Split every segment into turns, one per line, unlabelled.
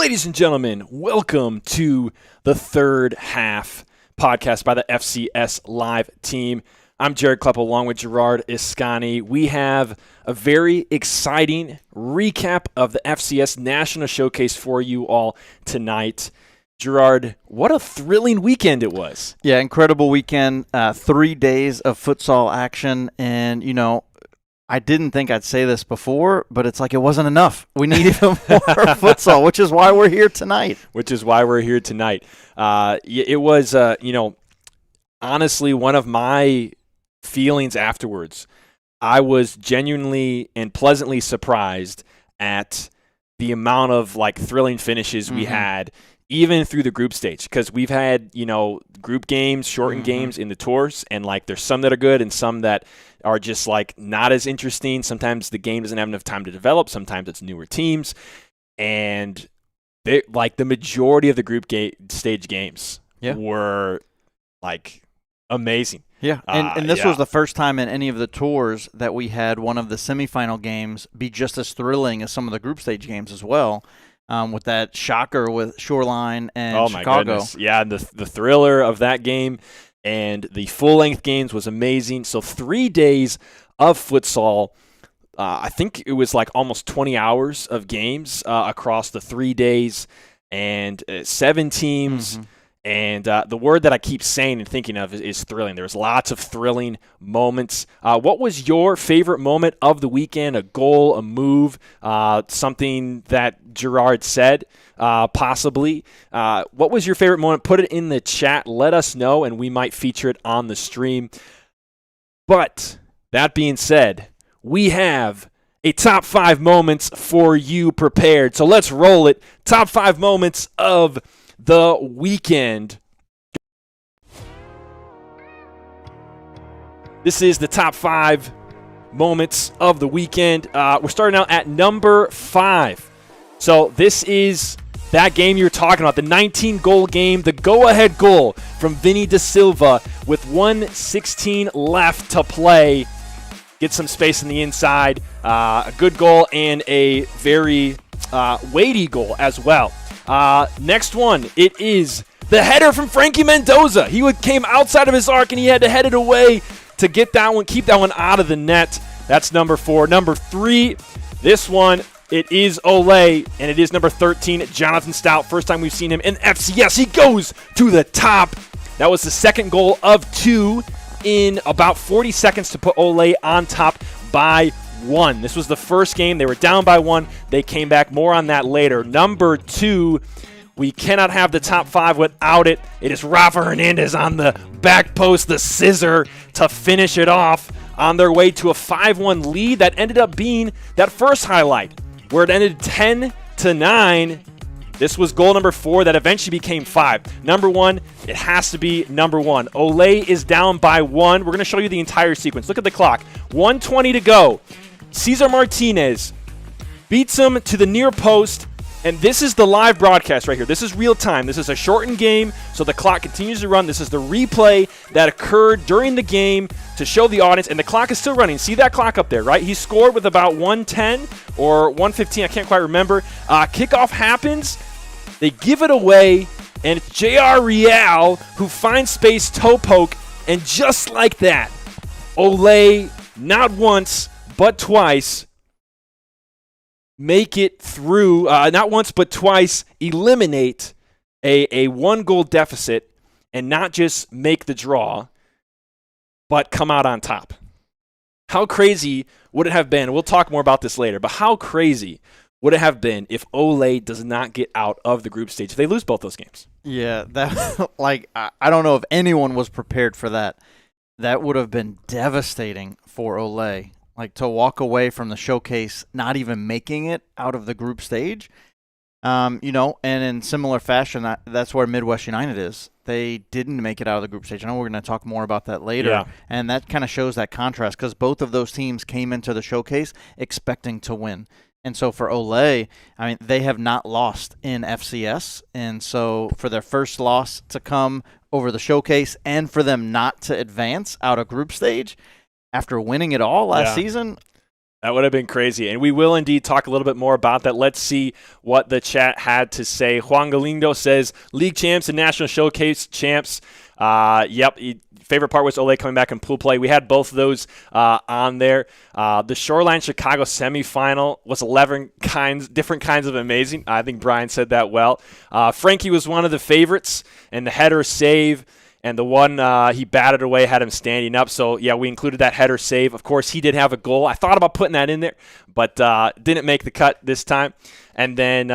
Ladies and gentlemen, welcome to the third half podcast by the FCS Live team. I'm Gerard along with Gerard Iscani. We have a very exciting recap of the FCS National Showcase for you all tonight. Gerard, what a thrilling weekend it was.
Yeah, incredible weekend. 3 days of futsal action. And, I didn't think I'd say this before, but it's like it wasn't enough. We need even more futsal, which is why we're here tonight.
It was, honestly, one of my feelings afterwards. I was genuinely and pleasantly surprised at the amount of thrilling finishes we had, even through the group stage, because we've had, group games, shortened games in the tours, and there's some that are good and some that are just not as interesting. Sometimes the game doesn't have enough time to develop. Sometimes it's newer teams, and they, the majority of the group stage games were amazing.
Yeah, and this was the first time in any of the tours that we had one of the semifinal games be just as thrilling as some of the group stage games as well. With that shocker with Shoreline and Chicago.
My goodness. Yeah, the thriller of that game and the full-length games was amazing. So 3 days of futsal. I think it was almost 20 hours of games across the 3 days and 7 teams. And the word that I keep saying and thinking of is thrilling. There's lots of thrilling moments. What was your favorite moment of the weekend? A goal, a move, something that Gerard said, possibly. What was your favorite moment? Put it in the chat. Let us know, and we might feature it on the stream. But that being said, we have a top 5 moments for you prepared. So let's roll it. Top 5 moments of the weekend. This is the top 5 moments of the weekend. We're starting out at number 5. So this is that game you're talking about, the 19-goal game, the go-ahead goal from Vinny Da Silva with 1:16 left to play. Get some space in the inside. A good goal and a very weighty goal as well. Next one, it is the header from Frankie Mendoza. He came outside of his arc and he had to head it away to get that one, keep that one out of the net. That's number 4. Number 3, this one, it is Olay, and it is number 13, Jonathan Stout. First time we've seen him in FCS. He goes to the top. That was the second goal of 2 in about 40 seconds to put Olay on top by 1. This was the first game. They were down by 1. They came back. More on that later. Number 2, we cannot have the top 5 without it. It is Rafa Hernandez on the back post, the scissor, to finish it off on their way to a 5-1 lead. That ended up being that first highlight where it ended 10-9. This was goal number 4 that eventually became 5. Number 1, it has to be number 1. Olay is down by 1. We're going to show you the entire sequence. Look at the clock. 1:20 to go. Cesar Martinez beats him to the near post, and this is the live broadcast right here. This is real time. This is a shortened game, so the clock continues to run. This is the replay that occurred during the game to show the audience, and the clock is still running. See that clock up there, right? He scored with about 1:10 or 1:15. I can't quite remember. Kickoff happens. They give it away, and it's J.R. Real who finds space, toe poke, and just like that, Olay, not once, but twice, make it through, not once, but twice, eliminate a 1-goal deficit and not just make the draw, but come out on top. How crazy would it have been? We'll talk more about this later, but how crazy would it have been if Olay does not get out of the group stage if they lose both those games?
Yeah, that I don't know if anyone was prepared for that. That would have been devastating for Olay. To walk away from the showcase, not even making it out of the group stage. And in similar fashion, that's where Midwest United is. They didn't make it out of the group stage. I know we're going to talk more about that later.
Yeah.
And that kind of shows that contrast because both of those teams came into the showcase expecting to win. And so for Olay, they have not lost in FCS. And so for their first loss to come over the showcase and for them not to advance out of group stage after winning it all last season,
That would have been crazy. And we will indeed talk a little bit more about that. Let's see what the chat had to say. Juan Galindo says, league champs and national showcase champs. Yep. Favorite part was Ole coming back in pool play. We had both of those on there. The Shoreline Chicago semifinal was 11 different kinds of amazing. I think Brian said that well. Frankie was one of the favorites, and the header save and the one he batted away had him standing up. So, yeah, we included that header save. Of course, he did have a goal. I thought about putting that in there, but didn't make the cut this time. And then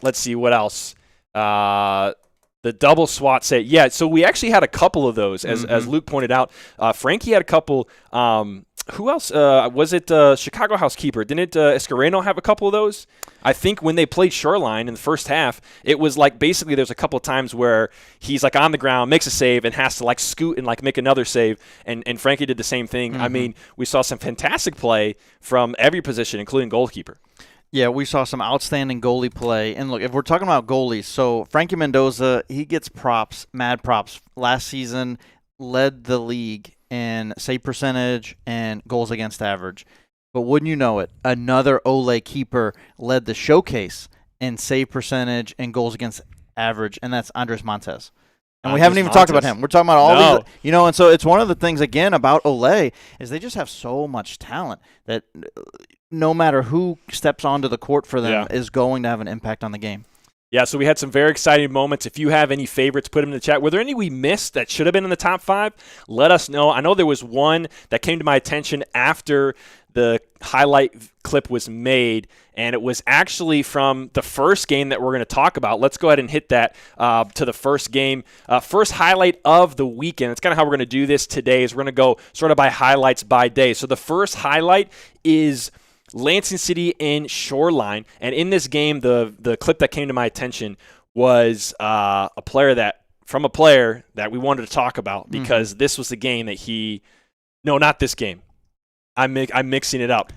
let's see what else. The double swat save. Yeah, so we actually had a couple of those, as Luke pointed out. Frankie had a couple. Who else? Was it Chicago housekeeper? Didn't Escareno have a couple of those? I think when they played Shoreline in the first half, it was like basically there's a couple of times where he's like on the ground, makes a save, and has to like scoot and like make another save. And Frankie did the same thing. I mean, we saw some fantastic play from every position, including goalkeeper.
Yeah, we saw some outstanding goalie play. And look, if we're talking about goalies, so Frankie Mendoza, he gets props, mad props. Last season, led the league in save percentage and goals against average. But wouldn't you know it, another Ole keeper led the showcase in save percentage and goals against average, and that's Andres Montes. And we haven't even talked about him. We're talking about all these, and so it's one of the things, again, about Ole is they just have so much talent that no matter who steps onto the court for them is going to have an impact on the game.
Yeah, so we had some very exciting moments. If you have any favorites, put them in the chat. Were there any we missed that should have been in the top 5? Let us know. I know there was one that came to my attention after the highlight clip was made, and it was actually from the first game that we're going to talk about. Let's go ahead and hit that to the first game. First highlight of the weekend. That's kind of how we're going to do this today, is we're going to go sort of by highlights by day. So the first highlight is Lansing City and Shoreline. And in this game, the clip that came to my attention was a player that we wanted to talk about, because this was the game that not this game. I'm mixing it up.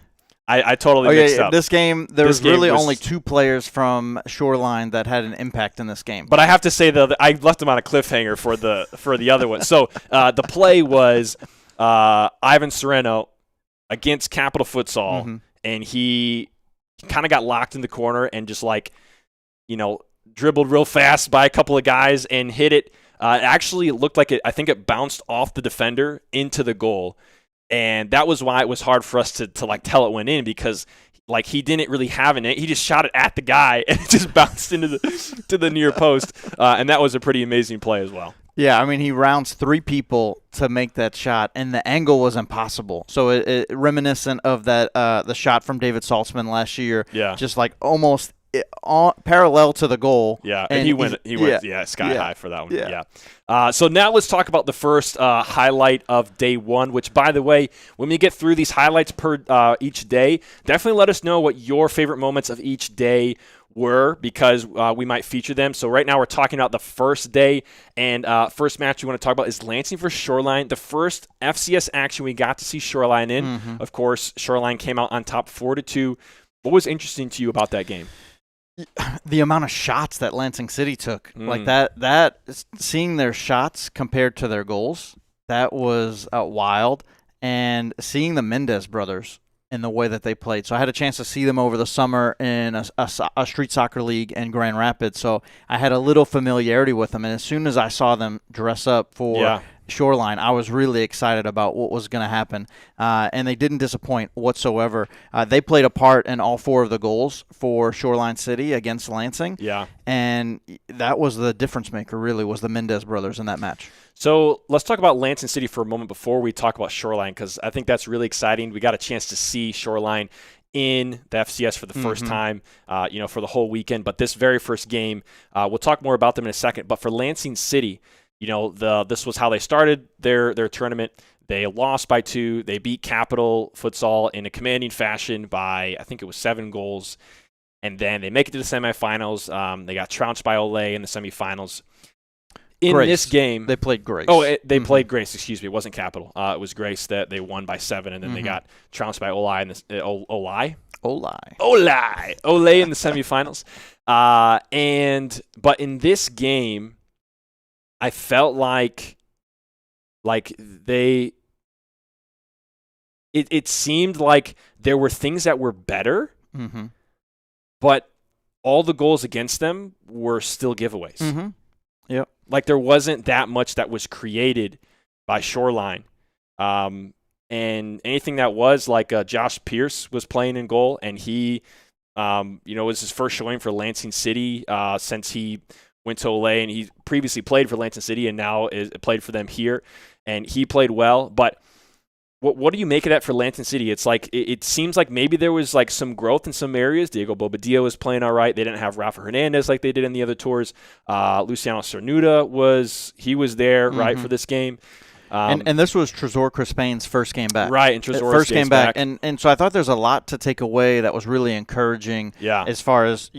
I totally mixed up.
This game, there was really only 2 players from Shoreline that had an impact in this game.
But I have to say, though, I left them on a cliffhanger for the other one. So the play was Ivan Sereno against Capital Futsal, and he kind of got locked in the corner and just dribbled real fast by a couple of guys and hit it. Actually, it looked like I think it bounced off the defender into the goal. And that was why it was hard for us to tell it went in, because he didn't really have it. He just shot it at the guy and it just bounced into the near post. And that was a pretty amazing play as well.
Yeah, I mean, he rounds 3 people to make that shot, and the angle was impossible. So it reminiscent of that the shot from David Saltzman last year.
Yeah,
just almost parallel to the goal.
Yeah, and he went sky high for that one. Yeah. So now let's talk about the first highlight of day 1, which, by the way, when we get through these highlights per each day, definitely let us know what your favorite moments of each day were, because we might feature them. So right now we're talking about the first day, and first match we want to talk about is Lansing for Shoreline, the first FCS action we got to see Shoreline in. Of course, Shoreline came out on top 4-2. What was interesting to you about that game?
The amount of shots that Lansing City took, that seeing their shots compared to their goals, that was wild. And seeing the Mendez brothers in the way that they played. So I had a chance to see them over the summer in a street soccer league in Grand Rapids. So I had a little familiarity with them. And as soon as I saw them dress up for Shoreline, I was really excited about what was going to happen. And they didn't disappoint whatsoever. They played a part in all 4 of the goals for Shoreline City against Lansing.
Yeah.
And that was the difference maker, really, was the Mendez brothers in that match.
So let's talk about Lansing City for a moment before we talk about Shoreline, because I think that's really exciting. We got a chance to see Shoreline in the FCS for the first time, for the whole weekend. But this very first game, we'll talk more about them in a second. But for Lansing City, this was how they started their tournament. They lost by 2. They beat Capital Futsal in a commanding fashion by, I think it was 7 goals. And then they make it to the semifinals. They got trounced by Ole in the semifinals. In
Grace.
This game,
they played Grace.
They played Grace. Excuse me, it wasn't Capital. It was Grace that they won by 7, and then they got trounced by Ole in the Ole in the semifinals. But in this game, I felt like they it seemed like there were things that were better,
Mm-hmm.
but all the goals against them were still giveaways.
Mm-hmm. Yep.
Like there wasn't that much that was created by Shoreline. And anything that was like Josh Pierce was playing in goal, and he, was his first showing for Lansing City since he went to Olay, and he previously played for Lansing City and now played for them here, and he played well. But what do you make of that for Lansing City? It's like it seems like maybe there was like some growth in some areas. Diego Bobadilla was playing all right. They didn't have Rafa Hernandez like they did in the other tours. Luciano Cernuda was there right for this game.
And this was Trezor Crispain's first game back.
Right, and Trezor's
first game back.
back.
And so I thought there's a lot to take away that was really encouraging.
Yeah.
As far as,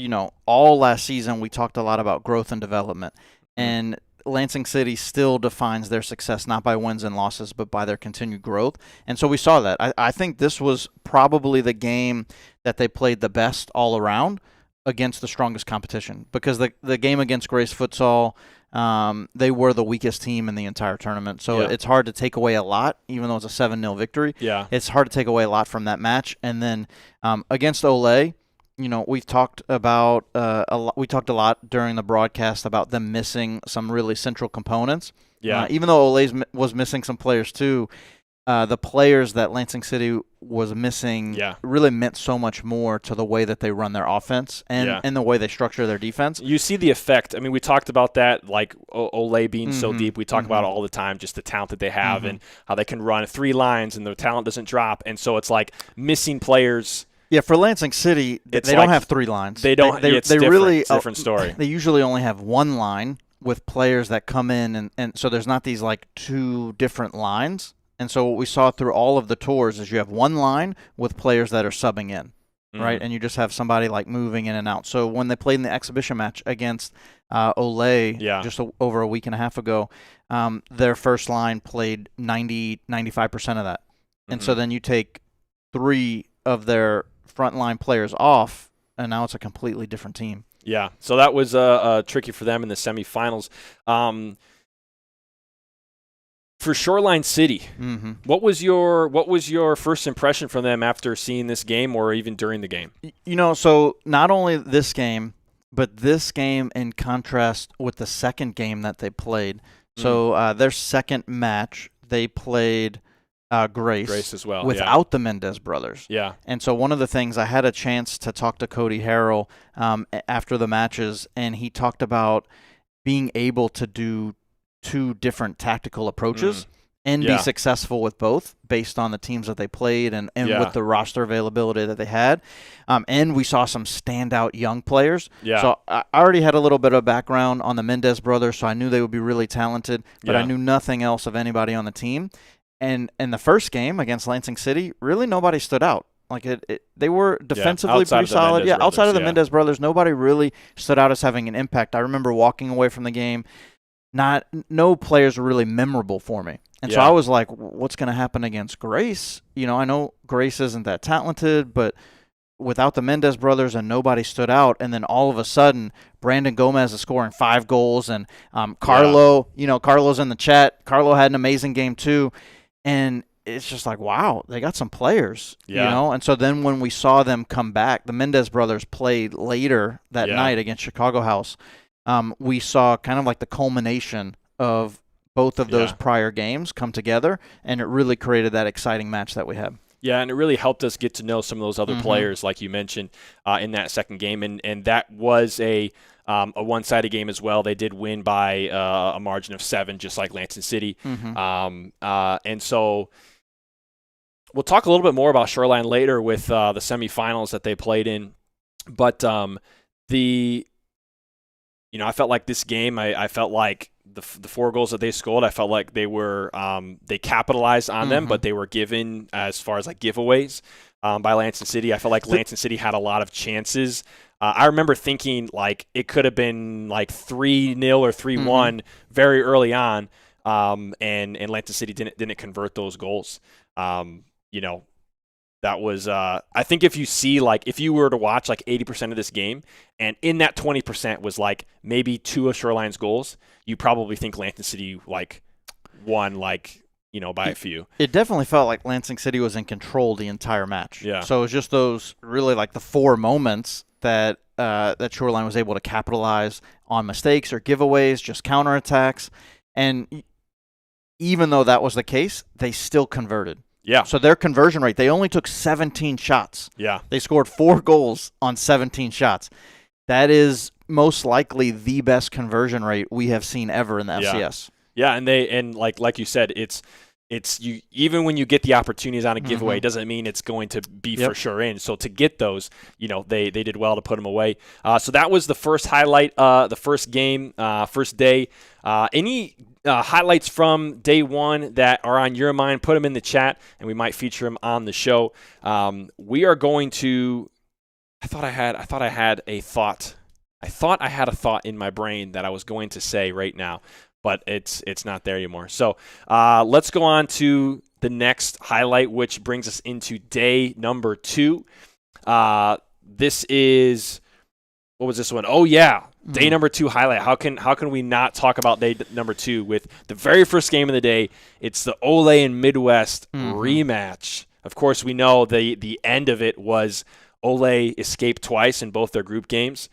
all last season we talked a lot about growth and development. And Lansing City still defines their success not by wins and losses, but by their continued growth. And so we saw that. I think this was probably the game that they played the best all around against the strongest competition, because the game against Grace Futsal, they were the weakest team in the entire tournament. So it's hard to take away a lot, even though it's a 7-0 victory.
Yeah.
It's hard to take away a lot from that match. And then against Olay, we've talked about we talked a lot during the broadcast about them missing some really central components.
Yeah.
Even though Olay was missing some players too, the players that Lansing City was missing really meant so much more to the way that they run their offense and the way they structure their defense.
You see the effect. I mean, we talked about that, like Olay being so deep. We talk about it all the time, just the talent that they have and how they can run 3 lines and the talent doesn't drop. And so it's like missing players.
Yeah, for Lansing City, they don't have 3 lines.
They don't. It's different.
Really
it's a different story.
They usually only have 1 line with players that come in, and so there's not these like 2 different lines. And so what we saw through all of the tours is you have 1 line with players that are subbing in, right? And you just have somebody like moving in and out. So when they played in the exhibition match against Olay just over a week and a half ago, their first line played 95% of that. And so then you take 3 of their frontline players off, and now it's a completely different team.
Yeah, so that was tricky for them in the semifinals. For Shoreline City, what was your first impression from them after seeing this game, or even during the game?
So not only this game, but this game in contrast with the second game that they played. So their second match, they played Grace
as well,
without the Mendez brothers.
Yeah.
And so one of the things, I had a chance to talk to Cody Harrell after the matches, and he talked about being able to do 2 different tactical approaches and be successful with both based on the teams that they played and with the roster availability that they had. And we saw some standout young players. Yeah. So I already had a little bit of background on the Mendez brothers, so I knew they would be really talented, but I knew nothing else of anybody on the team. And in the first game against Lansing City, really nobody stood out. Like they were defensively pretty solid. Outside of the Mendez brothers, nobody really stood out as having an impact. I remember walking away from the game, no players were really memorable for me. And so I was like, what's going to happen against Grace? I know Grace isn't that talented, but without the Mendez brothers and nobody stood out, and then all of a sudden Brandon Gomez is scoring 5 goals, and Carlo, Carlo's in the chat. Carlo had an amazing game too. And it's just like, wow, they got some players, And so then when we saw them come back, the Mendez brothers played later that night against Chicago House. We saw kind of like the culmination of both of those prior games come together, and it really created that exciting match that we had.
Yeah, and it really helped us get to know some of those other players, like you mentioned, in that second game. And that was a one-sided game as well. They did win by a margin of 7, just like Lansing City. And so we'll talk a little bit more about Shoreline later with the semifinals that they played in. But I felt like this game, I felt like the 4 goals that they scored, I felt like they were they capitalized on them, but they were given as far as like giveaways by Lansing City. I felt like Lansing City had a lot of chances. I remember thinking like it could have been like 3-0 or 3-1 very early on, and Lansing City didn't convert those goals. That was, I think if you were to watch like 80% of this game, and in that 20% was like maybe 2 of Shoreline's goals, you probably think Lansing City like won like by a few.
It definitely felt like Lansing City was in control the entire match.
Yeah.
So it was just those really like the 4 moments that that Shoreline was able to capitalize on mistakes or giveaways, just counterattacks. And even though that was the case, they still converted.
Yeah.
So their conversion rate, they only took 17 shots.
Yeah.
They scored 4 goals on 17 shots. That is most likely the best conversion rate we have seen ever in the FCS.
Yeah, and like you said, it's you, even when you get the opportunities on a giveaway, it doesn't mean it's going to be for sure in. So to get those, they did well to put them away. So that was the first highlight, the first game, first day. Any highlights from day one that are on your mind? Put them in the chat, and we might feature them on the show. We are going to. I thought I had a thought. I thought I had a thought in my brain that I was going to say right now, but it's not there anymore. So let's go on to the next highlight, which brings us into day number 2. This is, what was this one? Oh yeah, day number 2 highlight. How can we not talk about day number 2 with the very first game of the day? It's the Ole and Midwest rematch. Of course, we know the end of it was Ole escaped twice in both their group games.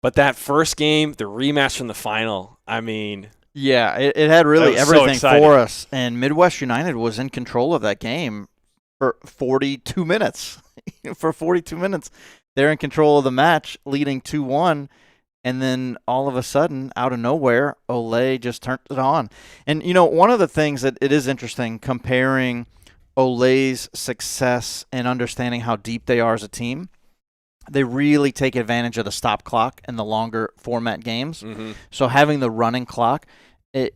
But that first game, the rematch from the final, I mean...
Yeah, it had really everything for us. And Midwest United was in control of that game for 42 minutes. For 42 minutes, they're in control of the match, leading 2-1. And then all of a sudden, out of nowhere, Ole just turned it on. And, one of the things that it is interesting, comparing Ole's success and understanding how deep they are as a team, they really take advantage of the stop clock and the longer format games. So having the running clock, it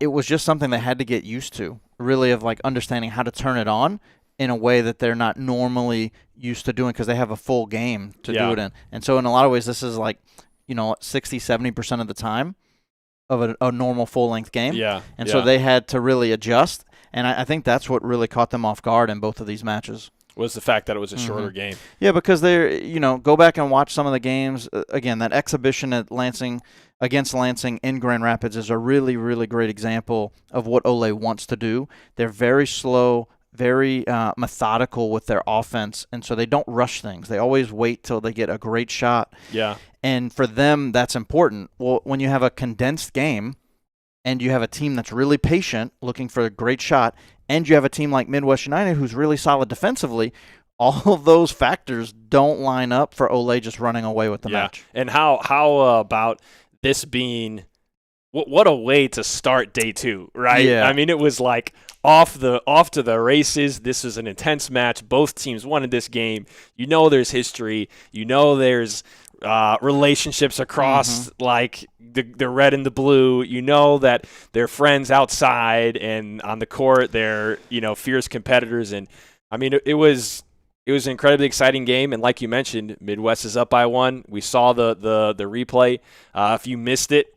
was just something they had to get used to, really, of like understanding how to turn it on in a way that they're not normally used to doing because they have a full game to do it in. And so in a lot of ways, this is like, 60, 70% of the time of a normal full-length game. So they had to really adjust. And I think that's what really caught them off guard in both of these matches.
Was the fact that it was a shorter game.
Yeah, because they're, go back and watch some of the games. Again, that exhibition at Lansing against Lansing in Grand Rapids is a really, really great example of what Ole wants to do. They're very slow, very methodical with their offense, and so they don't rush things. They always wait till they get a great shot.
Yeah.
And for them, that's important. Well, when you have a condensed game and you have a team that's really patient, looking for a great shot, and you have a team like Midwest United who's really solid defensively, all of those factors don't line up for Ole just running away with the match.
And how about this being what a way to start day 2, right?
Yeah.
I mean, it was like off to the races. This was an intense match. Both teams wanted this game. There's history. There's relationships across like the red and the blue. That they're friends outside and on the court. They're fierce competitors, and I mean it was an incredibly exciting game. And like you mentioned, Midwest is up by 1. We saw the replay. If you missed it,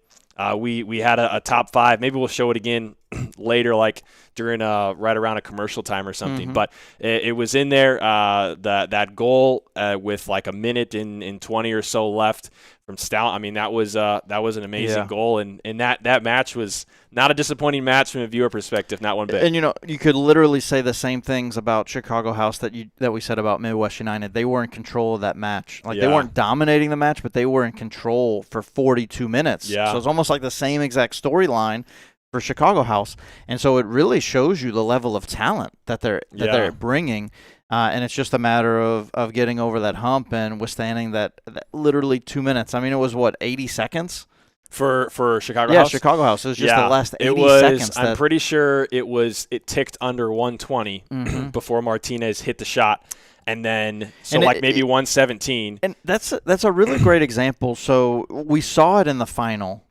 we had a top 5. Maybe we'll show it again later, like during right around a commercial time or something. But it was in there. That goal with like a minute in 20 or so left from Stout. I mean, that was an amazing goal, and that match was not a disappointing match from a viewer perspective, not one bit.
And you could literally say the same things about Chicago House that we said about Midwest United. They were in control of that match. Like they weren't dominating the match, but they were in control for 42 minutes. So it's almost like the same exact storyline for Chicago House, and so it really shows you the level of talent that they're bringing, and it's just a matter of getting over that hump and withstanding that literally 2 minutes. I mean, it was 80 seconds
for Chicago House.
Yeah, Chicago House. It was just the last 80 seconds.
I'm pretty sure it ticked under 120 before Martinez hit the shot. And then, maybe 117.
And that's a really great example. So we saw it in the final.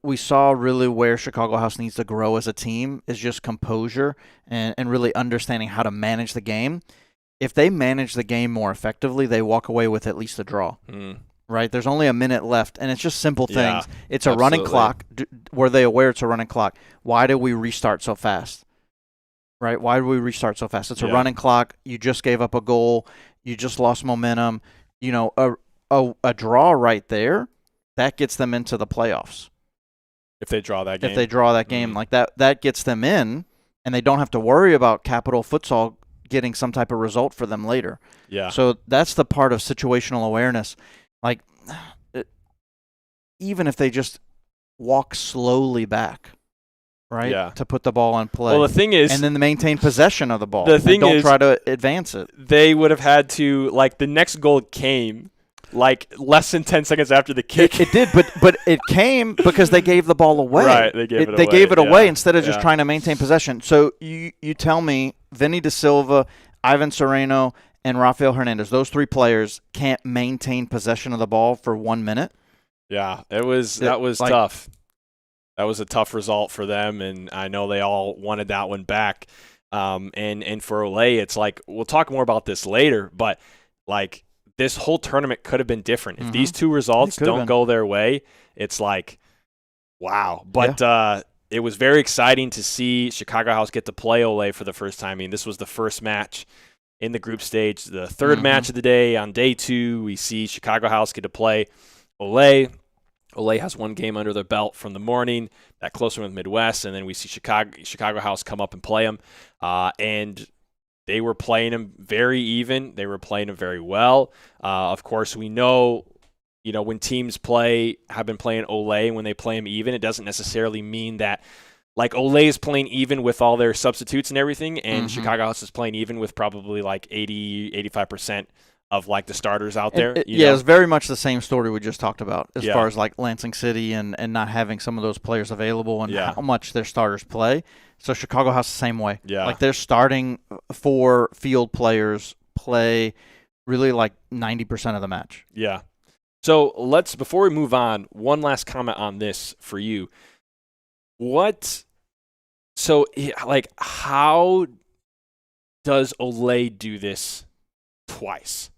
We saw really where Chicago House needs to grow as a team is just composure and really understanding how to manage the game. If they manage the game more effectively, they walk away with at least a draw. Right? There's only a minute left, and it's just simple things. It's a running clock. Were they aware it's a running clock? Why did we restart so fast? Right? Why did we restart so fast? It's a running clock. You just gave up a goal. You just lost momentum. A draw right there, that gets them into the playoffs.
If they draw that game.
If they draw that game, like that gets them in, and they don't have to worry about Capital Futsal getting some type of result for them later.
Yeah.
So that's the part of situational awareness. Like, even if they just walk slowly back, right?
Yeah.
To put the ball in play.
Well, the thing is,
and then maintain possession of the ball.
The thing
don't
is,
try to advance it.
They would have had to, like, the next goal came like less than 10 seconds after the kick.
It did, but it came because they gave the ball away.
Right, they gave it away.
They gave it away instead of just
Yeah.
trying to maintain possession. So you tell me, Vinny Da Silva, Ivan Sereno, and Rafael Hernandez, those three players can't maintain possession of the ball for 1 minute?
Yeah, that was
like,
tough. That was a tough result for them, and I know they all wanted that one back. And for Olay, it's like, we'll talk more about this later, but like this whole tournament could have been different. If these two results don't go their way, it's like, wow. But it was very exciting to see Chicago House get to play Olay for the first time. I mean, this was the first match in the group stage, the third match of the day. On day 2, we see Chicago House get to play Olay. Olay has one game under their belt from the morning, that closer with Midwest, and then we see Chicago House come up and play them. And they were playing them very even. They were playing them very well. Of course, we know, when teams have been playing Olay, when they play them even, it doesn't necessarily mean that, like, Olay is playing even with all their substitutes and everything, and Chicago House is playing even with probably like 80-85% of like the starters out there.
It's very much the same story we just talked about as far as like Lansing City and not having some of those players available and how much their starters play. So Chicago House the same way.
Yeah.
Like, their starting 4 field players play really like 90% of the match.
Yeah. So before we move on, one last comment on this for you. How does Olay do this twice?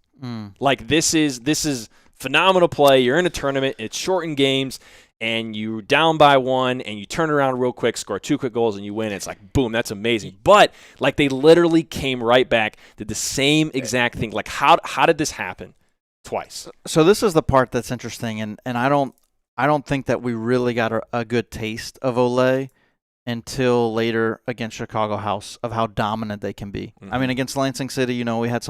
Like, this is phenomenal play. You're in a tournament, it's shortened games, and you're down by 1, and you turn around real quick, score 2 quick goals, and you win. It's like, boom, that's amazing. But like, they literally came right back, did the same exact thing. Like, how did this happen twice?
So this is the part that's interesting, and I don't think that we really got a good taste of Olay until later against Chicago House, of how dominant they can be. I mean, against Lansing City, we had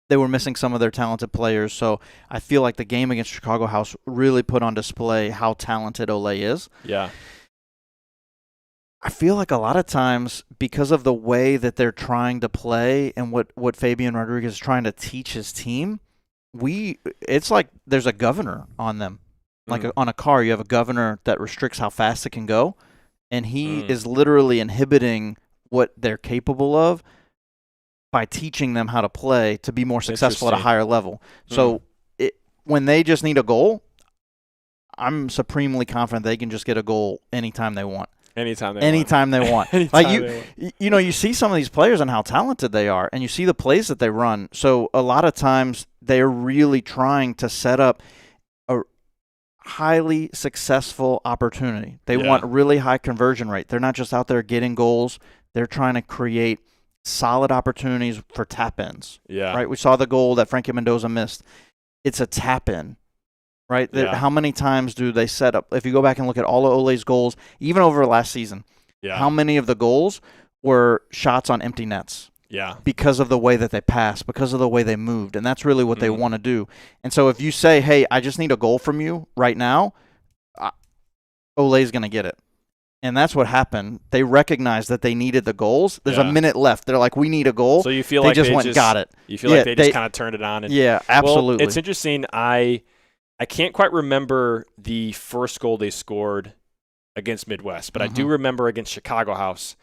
they were missing some of their talented players, so I feel like the game against Chicago House really put on display how talented Olay is.
Yeah.
I feel like a lot of times, because of the way that they're trying to play and what Fabian Rodriguez is trying to teach his team, it's like there's a governor on them. Like on a car, you have a governor that restricts how fast it can go, and he is literally inhibiting what they're capable of by teaching them how to play to be more successful at a higher level. So when they just need a goal, I'm supremely confident they can just get a goal anytime they want.
Anytime
they want. You see some of these players and how talented they are, and you see the plays that they run. So a lot of times they're really trying to set up a highly successful opportunity. They want really high conversion rate. They're not just out there getting goals. They're trying to create solid opportunities for tap-ins.
Yeah.
Right? We saw the goal that Frankie Mendoza missed. It's a tap-in. Right? How many times do they set up? If you go back and look at all of Olay's goals, even over last season, how many of the goals were shots on empty nets?
Yeah.
Because of the way that they passed, because of the way they moved. And that's really what they want to do. And so if you say, hey, I just need a goal from you right now, Olay's going to get it. And that's what happened. They recognized that they needed the goals. There's a minute left. They're like, we need a goal.
So you feel like
they just got it.
You feel like they just kind of turned it on. And,
absolutely.
Well, it's interesting. I can't quite remember the first goal they scored against Midwest, but I do remember against Chicago House,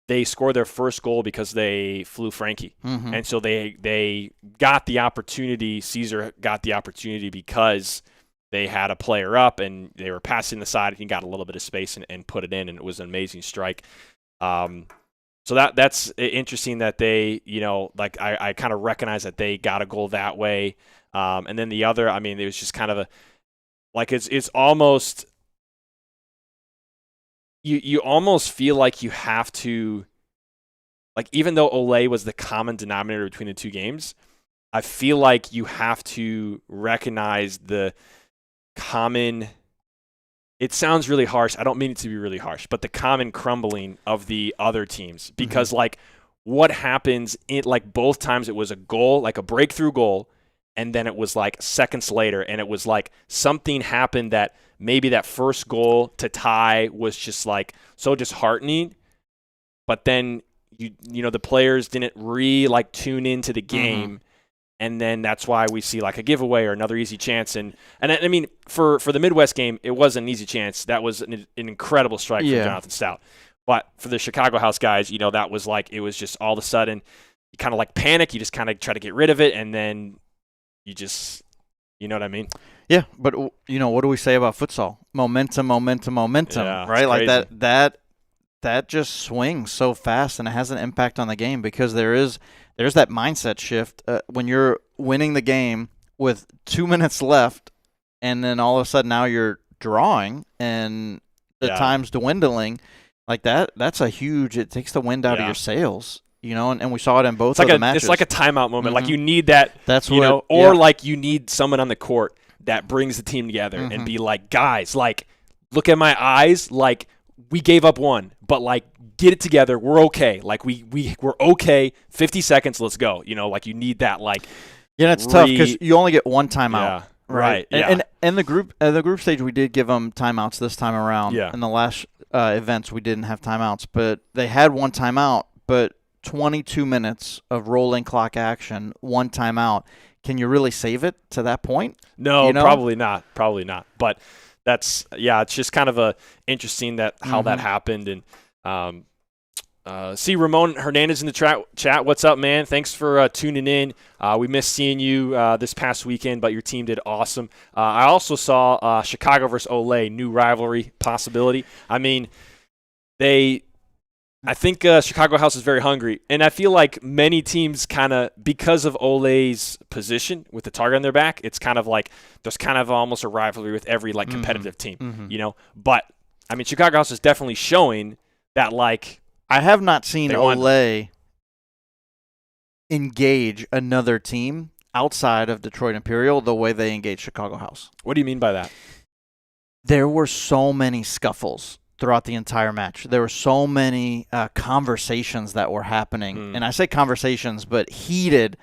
they scored their first goal because they flew Frankie. And so they got the opportunity. Caesar got the opportunity because they had a player up and they were passing the side and he got a little bit of space and put it in, and it was an amazing strike. So that's interesting that they, I kind of recognize that they got a goal that way. And then the other, I mean, it was just kind of it's almost, you almost feel like you have to, like, even though Olay was the common denominator between the two games, I feel like you have to recognize the common it sounds really harsh. I don't mean it to be really harsh, but the common crumbling of the other teams. Because, like, what happens in, like, both times it was a goal, like a breakthrough goal, and then it was, like, seconds later, and it was, like, something happened that maybe that first goal to tie was just, like, so disheartening, but then, you know, the players didn't tune into the game. And then that's why we see like a giveaway or another easy chance. And I mean, for the Midwest game, it wasn't an easy chance. That was an incredible strike from Jonathan Stout. But for the Chicago House guys, you know, that was like, it was just all of a sudden, you kind of like panic. You just kind of try to get rid of it. And then you just, you know what I mean?
Yeah. But, you know, what do we say about futsal? Momentum,
Yeah,
right? Like
crazy.
that just swings so fast, and it has an impact on the game because there's that mindset shift when you're winning the game with 2 minutes left, and then all of a sudden now you're drawing and the time's dwindling. Like that's a huge. It takes the wind out of your sails, you know. And we saw it in both of the matches.
It's like a timeout moment. Like you need that.
That's
you know, or like you need someone on the court that brings the team together and be like, guys, like look at my eyes, like. We gave up one, but, like, get it together. We're okay. Like, we're okay. 50 seconds, let's go. You know, like, you need that, like.
Yeah, it's tough because you only get one timeout.
Yeah,
right. And the group stage, we did give them timeouts this time around.
Yeah.
In the last events, we didn't have timeouts. But they had one timeout, but 22 minutes of rolling clock action, one timeout. Can you really save it to that point?
No, you know? Probably not. But – it's just kind of interesting that how that happened. And see Ramon Hernandez in the chat. What's up, man? Thanks for tuning in. We missed seeing you this past weekend, but your team did awesome. I also saw Chicago versus Olay, new rivalry possibility. I mean, I think Chicago House is very hungry, and I feel like many teams kind of, because of Olay's position with the target on their back, it's kind of like there's kind of almost a rivalry with every like competitive team, you know. But I mean, Chicago House is definitely showing that like
I have not seen Olay engage another team outside of Detroit Imperial the way they engage Chicago House.
What do you mean by that?
There were so many scuffles throughout the entire match. There were so many conversations that were happening. And I say conversations, but heated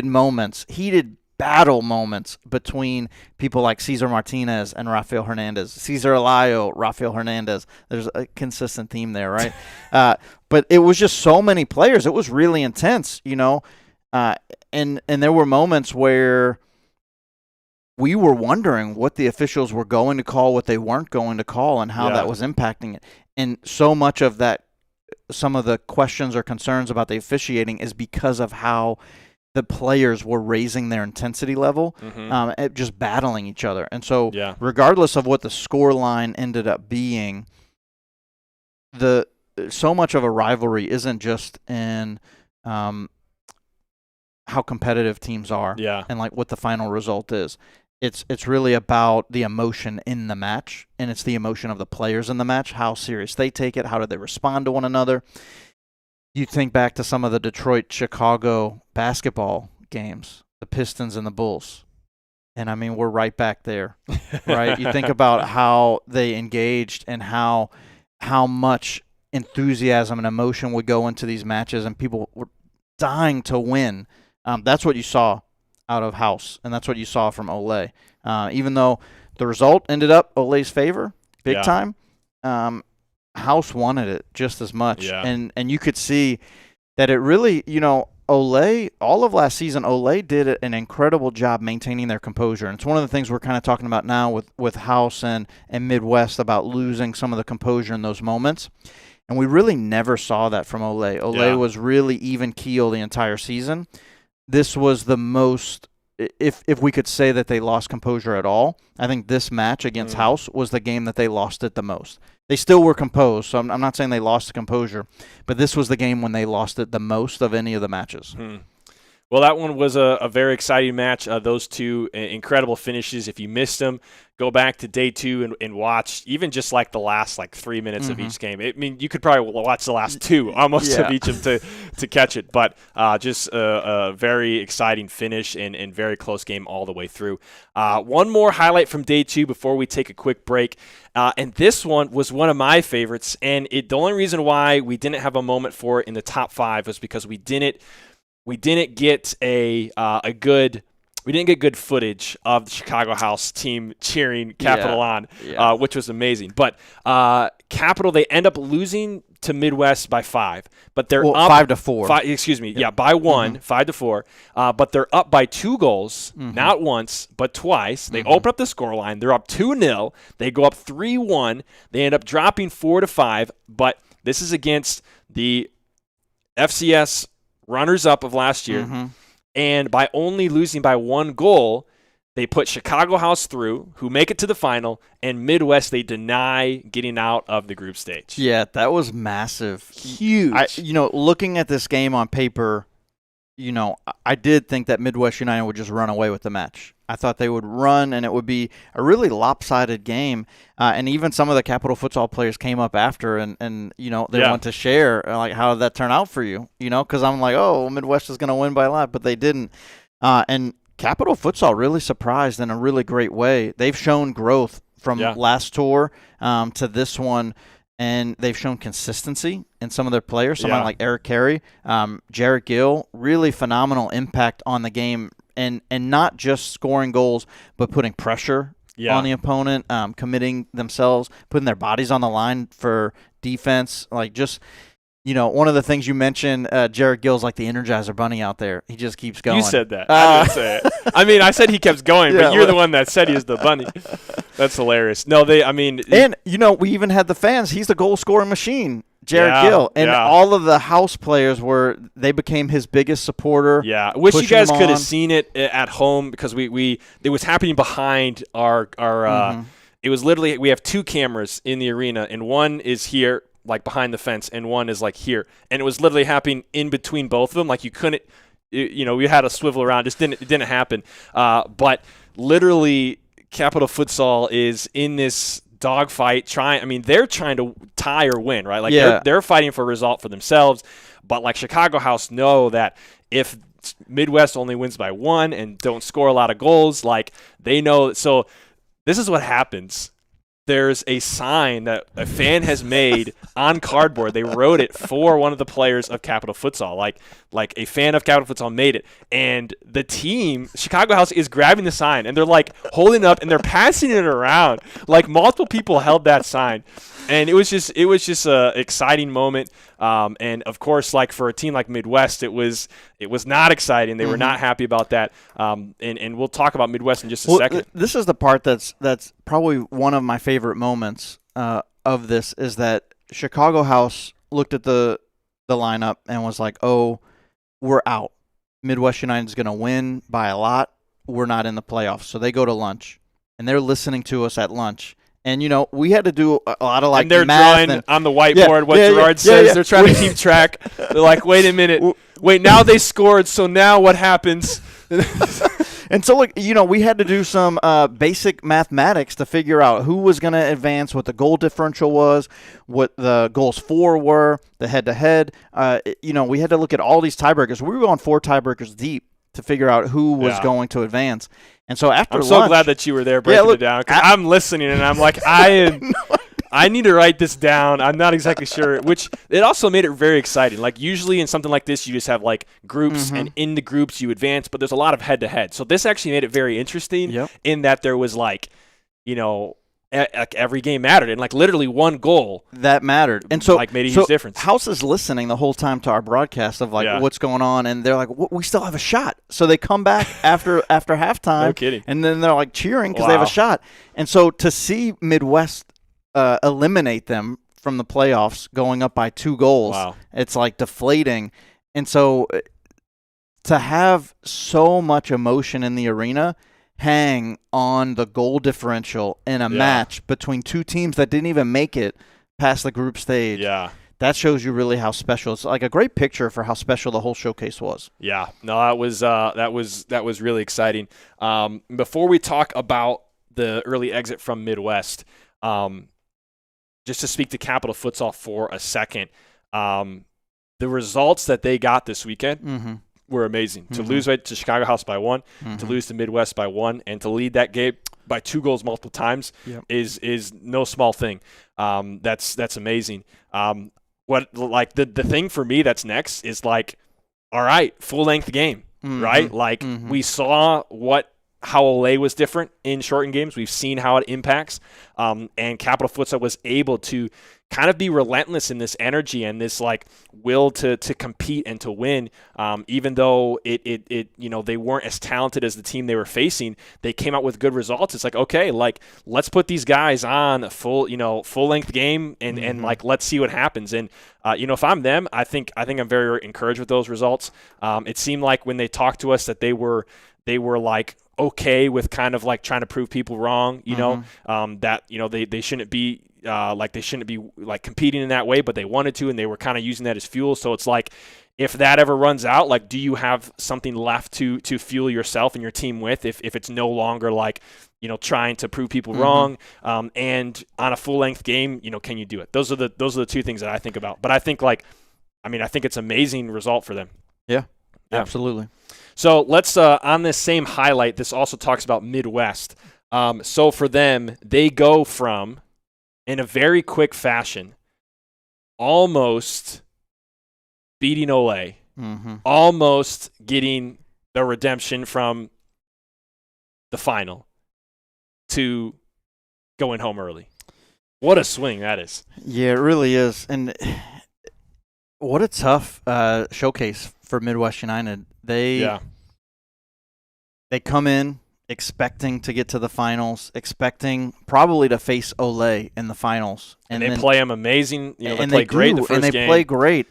moments, heated battle moments between people like Cesar Martinez and Rafael Hernandez. Cesar Alayo, Rafael Hernandez. There's a consistent theme there, right? But it was just so many players. It was really intense, you know. And there were moments where we were wondering what the officials were going to call, what they weren't going to call, and how that was impacting it. And so much of that, some of the questions or concerns about the officiating is because of how the players were raising their intensity level, just battling each other. And so regardless of what the score line ended up being, so much of a rivalry isn't just in how competitive teams are and like what the final result is. It's really about the emotion in the match, and it's the emotion of the players in the match, how serious they take it, how do they respond to one another. You think back to some of the Detroit-Chicago basketball games, the Pistons and the Bulls, and I mean, we're right back there, right? You think about how they engaged and how much enthusiasm and emotion would go into these matches, and people were dying to win. That's what you saw out of House, and that's what you saw from Olay. Even though the result ended up Olay's favor, big time, House wanted it just as much. And you could see that it really, you know, Olay, all of last season, Olay did an incredible job maintaining their composure. And it's one of the things we're kind of talking about now with House and Midwest about losing some of the composure in those moments. And we really never saw that from Olay. Olay was really even keel the entire season. This was the most, if we could say that they lost composure at all, I think this match against House was the game that they lost it the most. They still were composed, so I'm not saying they lost the composure, but this was the game when they lost it the most of any of the matches.
Well, that one was a very exciting match. Those two incredible finishes. If you missed them, go back to day 2 and watch even just like the last 3 minutes of each game. I mean, you could probably watch the last 2 almost of each of them to catch it. But just a very exciting finish and very close game all the way through. One more highlight from day 2 before we take a quick break. And this one was one of my favorites. And the only reason why we didn't have a moment for it in the top 5 was because we didn't get good footage of the Chicago House team cheering Capital on, which was amazing. But Capital, they end up losing to Midwest by 5, but they're up
5-4.
By 1, 5-4. But they're up by 2 goals, not once but twice. They open up the scoreline. They're up 2-0. They go up 3-1. They end up dropping 4-5. But this is against the FCS runners-up of last year, and by only losing by 1 goal, they put Chicago House through, who make it to the final, and Midwest, they deny getting out of the group stage.
Yeah, that was massive.
Huge.
Looking at this game on paper, I did think that Midwest United would just run away with the match. I thought they would run, and it would be a really lopsided game. And even some of the Capital Futsal players came up after, and they want to share, how did that turn out for you? Because I'm like, oh, Midwest is going to win by a lot, but they didn't. And Capital Futsal really surprised in a really great way. They've shown growth from last tour to this one, and they've shown consistency in some of their players. Someone like Eric Carey, Jared Gill, really phenomenal impact on the game. And not just scoring goals, but putting pressure on the opponent, committing themselves, putting their bodies on the line for defense. One of the things you mentioned, Jared Gill's like the Energizer Bunny out there. He just keeps going.
You said that. I didn't say it. I mean, I said he kept going, but you're the one that said he was the bunny. That's hilarious. No,
And, we even had the fans. He's the goal-scoring machine. Jared Gill. And all of the house players they became his biggest supporter.
Yeah. I wish you guys could have seen it at home because it was happening behind our it was literally, we have 2 cameras in the arena, and one is here, behind the fence, and one is here. And it was literally happening in between both of them. You couldn't, we had to swivel around. It didn't happen. But literally, Capital Futsal is in this dogfight they're trying to tie or win, right? They're fighting for a result for themselves, but Chicago House know that if Midwest only wins by 1 and don't score a lot of goals, they know. So this is what happens. There's a sign that a fan has made on cardboard. They wrote it for one of the players of Capital Futsal. Like a fan of Capital Futsal made it. And the team, Chicago House, is grabbing the sign, and they're holding it up, and they're passing it around. Multiple people held that sign. And it was just a exciting moment. And of course, for a team like Midwest, it was not exciting. They were not happy about that. And we'll talk about Midwest in just a second.
This is the part that's probably one of my favorite moments of this, is that Chicago House looked at the lineup and was like, "Oh, we're out. Midwest United is going to win by a lot. We're not in the playoffs." So they go to lunch, and they're listening to us at lunch. And, we had to do a lot of
and they're
math
drawing on the whiteboard what Gerard says. They're trying to keep track. They're like, wait a minute. Wait, now they scored, so now what happens?
And so, we had to do some basic mathematics to figure out who was going to advance, what the goal differential was, what the goals for were, the head-to-head. We had to look at all these tiebreakers. We were going 4 tiebreakers deep to figure out who was going to advance. And so after lunch,
I'm so glad that you were there breaking it down, because I'm listening, and I'm like, I need to write this down. I'm not exactly sure, which it also made it very exciting. Usually in something like this, you just have groups, and in the groups you advance, but there's a lot of head-to-head. So this actually made it very interesting in that there was every game mattered, and literally 1 goal
that mattered, and so
made a huge difference.
House is listening the whole time to our broadcast of what's going on, and they're like, we still have a shot. So they come back after halftime,
no kidding,
and then they're cheering because they have a shot. And so to see Midwest eliminate them from the playoffs, going up by 2 goals, it's deflating. And so to have so much emotion in the arena hang on the goal differential in a match between 2 teams that didn't even make it past the group stage.
Yeah.
that shows you really how special. It's like a great picture for how special the whole showcase was.
Yeah, no, that was really exciting. Before we talk about the early exit from Midwest, just to speak to Capital Futsal for a second, the results that they got this weekend were amazing. To lose to Chicago House by 1, to lose to Midwest by 1, and to lead that game by 2 goals multiple times is no small thing. That's amazing. The thing for me that's next is like, all right, full length game, right? Like we saw how Olay was different in shortened games. We've seen how it impacts, and Capital Futsal was able to kind of be relentless in this energy and this like will to compete and to win. Even though they weren't as talented as the team they were facing, they came out with good results. It's like, okay, like let's put these guys on a full length game and like let's see what happens. And if I'm them, I think I'm very encouraged with those results. It seemed like when they talked to us that they were like okay with kind of like trying to prove people wrong, that they shouldn't be like competing in that way, but they wanted to, and they were kind of using that as fuel. So it's like, if that ever runs out, like, do you have something left to fuel yourself and your team with if it's no longer like, trying to prove people wrong, and on a full length game, can you do it? Those are the two things that I think about. But I think I think it's an amazing result for them.
Yeah. Absolutely.
So let's, on this same highlight, this also talks about Midwest. So for them, they go from, in a very quick fashion, almost beating Olay, almost getting the redemption from the final, to going home early. What a swing that is.
Yeah, it really is. And what a tough showcase for Midwest United. They come in expecting to get to the finals, expecting probably to face Olay in the finals.
And they play them amazing. They play great the first game.
And they play great.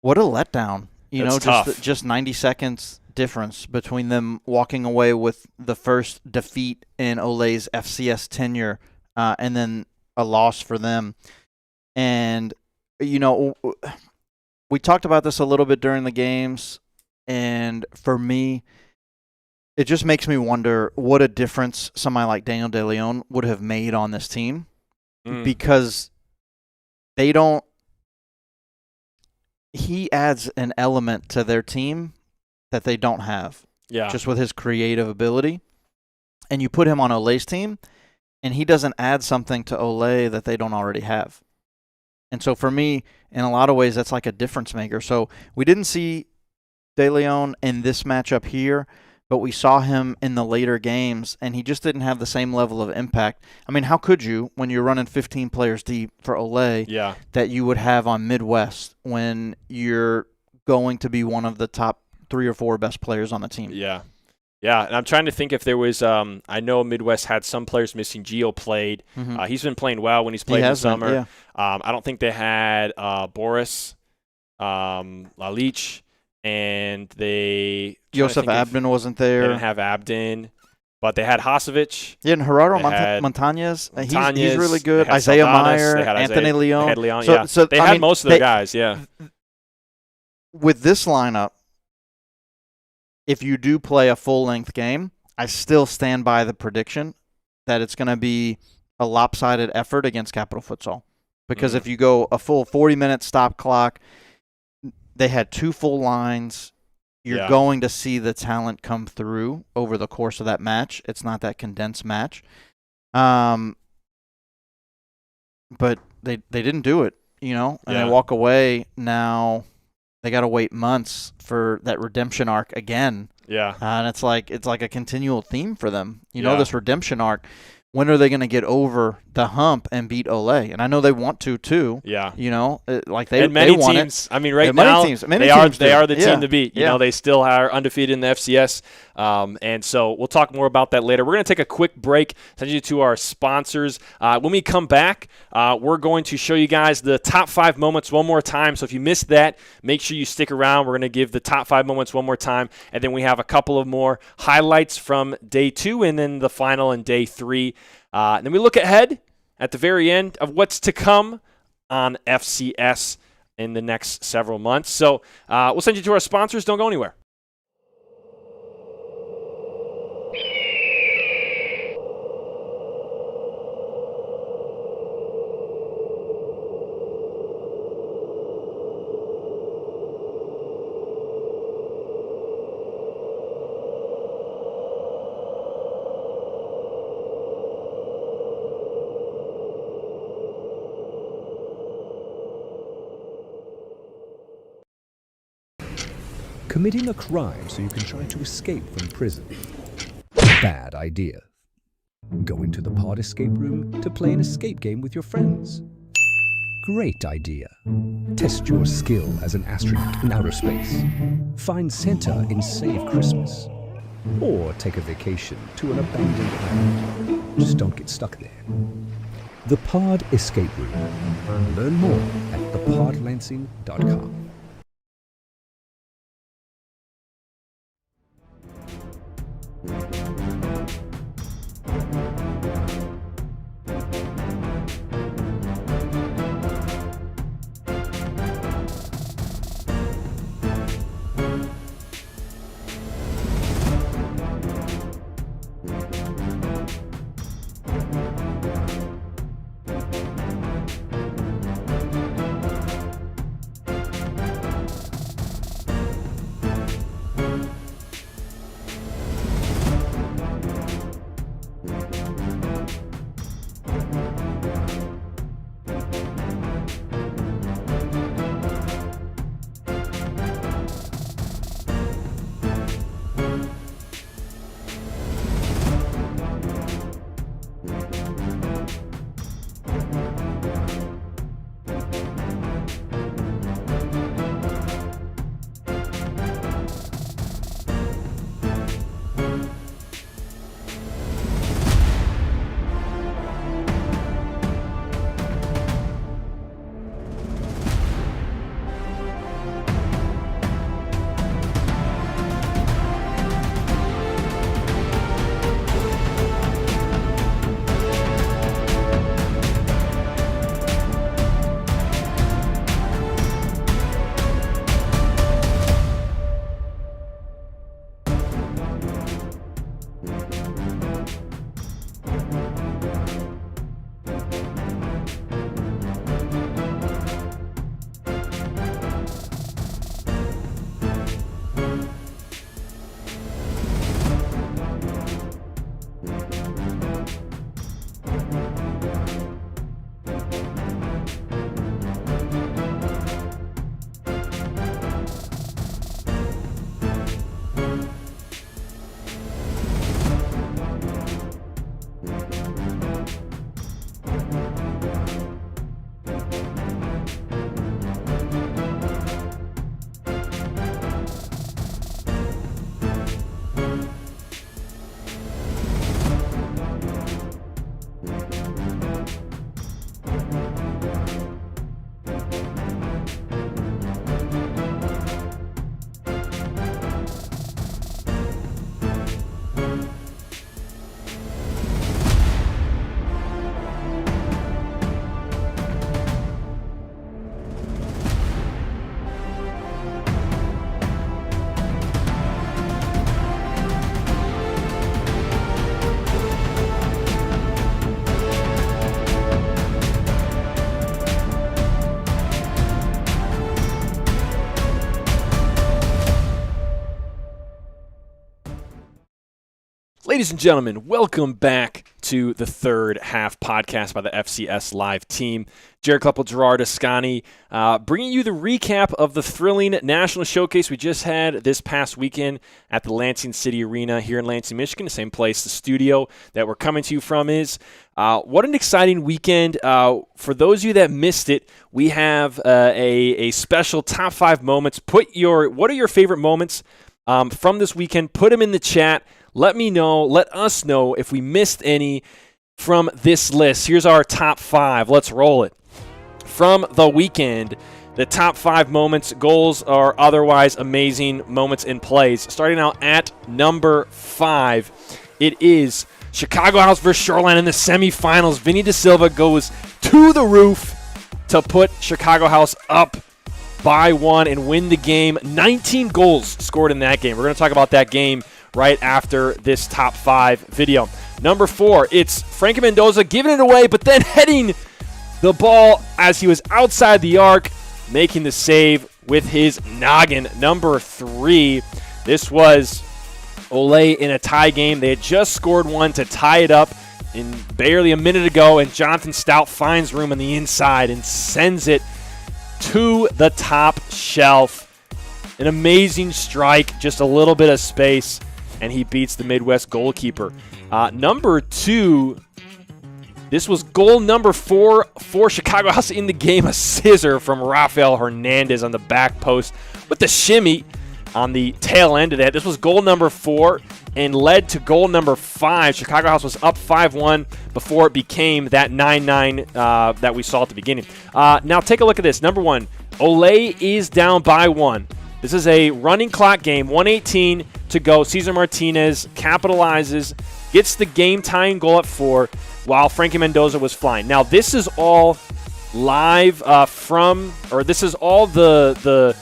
What a letdown.
Tough.
Just 90 seconds difference between them walking away with the first defeat in Olay's FCS tenure, and then a loss for them. And, we talked about this a little bit during the games, and for me, it just makes me wonder what a difference somebody like Daniel De Leon would have made on this team, because he adds an element to their team that they don't have, just with his creative ability. And you put him on Olay's team, and he doesn't add something to Olay that they don't already have. And so for me, in a lot of ways, that's like a difference maker. So we didn't see De Leon in this matchup here, but we saw him in the later games, and he just didn't have the same level of impact. I mean, how could you, when you're running 15 players deep for Olay, that you would have on Midwest when you're going to be one of the top 3 or 4 best players on the team?
Yeah, and I'm trying to think if there was I know Midwest had some players missing. Gio played. He's been playing well when he's played in the summer. I don't think they had Boris, Lalich, and
Joseph Abden wasn't there.
They didn't have Abden, but they had Hasovic.
Yeah, and Gerardo Montañez. He's really good. Isaiah Meyer, Anthony Leon.
So they had most of their guys,
With this lineup, if you do play a full-length game, I still stand by the prediction that it's going to be a lopsided effort against Capital Futsal. Because if you go a full 40-minute stop clock, they had 2 full lines. You're going to see the talent come through over the course of that match. It's not that condensed match. But they didn't do it, and they walk away. Now they got to wait months for that redemption arc again. And it's like a continual theme for them. This redemption arc. When are they going to get over the hump and beat Olay? And I know they want to too. They want
teams.
it.
I mean, right now they are the team to beat. They still are undefeated in the FCS. And so we'll talk more about that later. We're going to take a quick break, send you to our sponsors. When we come back, we're going to show you guys the top 5 moments one more time. So if you missed that, make sure you stick around. We're going to give the top 5 moments one more time. And then we have a couple of more highlights from day 2 and then the final in day 3. And then we look ahead at the very end of what's to come on FCS in the next several months. So we'll send you to our sponsors. Don't go anywhere.
Committing a crime so you can try to escape from prison. Bad idea. Going to the pod escape room to play an escape game with your friends. Great idea. Test your skill as an astronaut in outer space. Find Santa in Save Christmas. Or take a vacation to an abandoned island. Just don't get stuck there. The Pod Escape Room. Learn more at thepodlansing.com.
Ladies and gentlemen, welcome back to the third half podcast by the FCS Live team. Gerard, Gerard, bringing you the recap of the thrilling national showcase we just had this past weekend at the Lansing City Arena here in Lansing, Michigan, the same place the studio that we're coming to you from is. What an exciting weekend. For those of you that missed it, we have a special top 5 moments. What are your favorite moments from this weekend? Put them in the chat. Let me know, let us know if we missed any from this list. Here's our top 5. Let's roll it. From the weekend, the top 5 moments, goals, or otherwise amazing moments in plays. Starting out at number 5, it is Chicago House versus Shoreline in the semifinals. Vinny Da Silva goes to the roof to put Chicago House up by 1 and win the game. 19 goals scored in that game. We're going to talk about that game right after this top 5 video. Number 4, it's Frankie Mendoza giving it away, but then heading the ball as he was outside the arc, making the save with his noggin. Number 3, this was Ole in a tie game. They had just scored one to tie it up in barely a minute ago, and Jonathan Stout finds room on the inside and sends it to the top shelf. An amazing strike, just a little bit of space, and he beats the Midwest goalkeeper. Number 2, this was goal number 4 for Chicago House in the game, a scissor from Rafael Hernandez on the back post with the shimmy on the tail end of that. This was goal number 4 and led to goal number 5. Chicago House was up 5-1 before it became that 9-9 that we saw at the beginning. Now take a look at this. Number 1, Ole is down by 1. This is a running clock game, 1:18 to go. Cesar Martinez capitalizes, gets the game-tying goal at 4 while Frankie Mendoza was flying. Now this is all live this is all the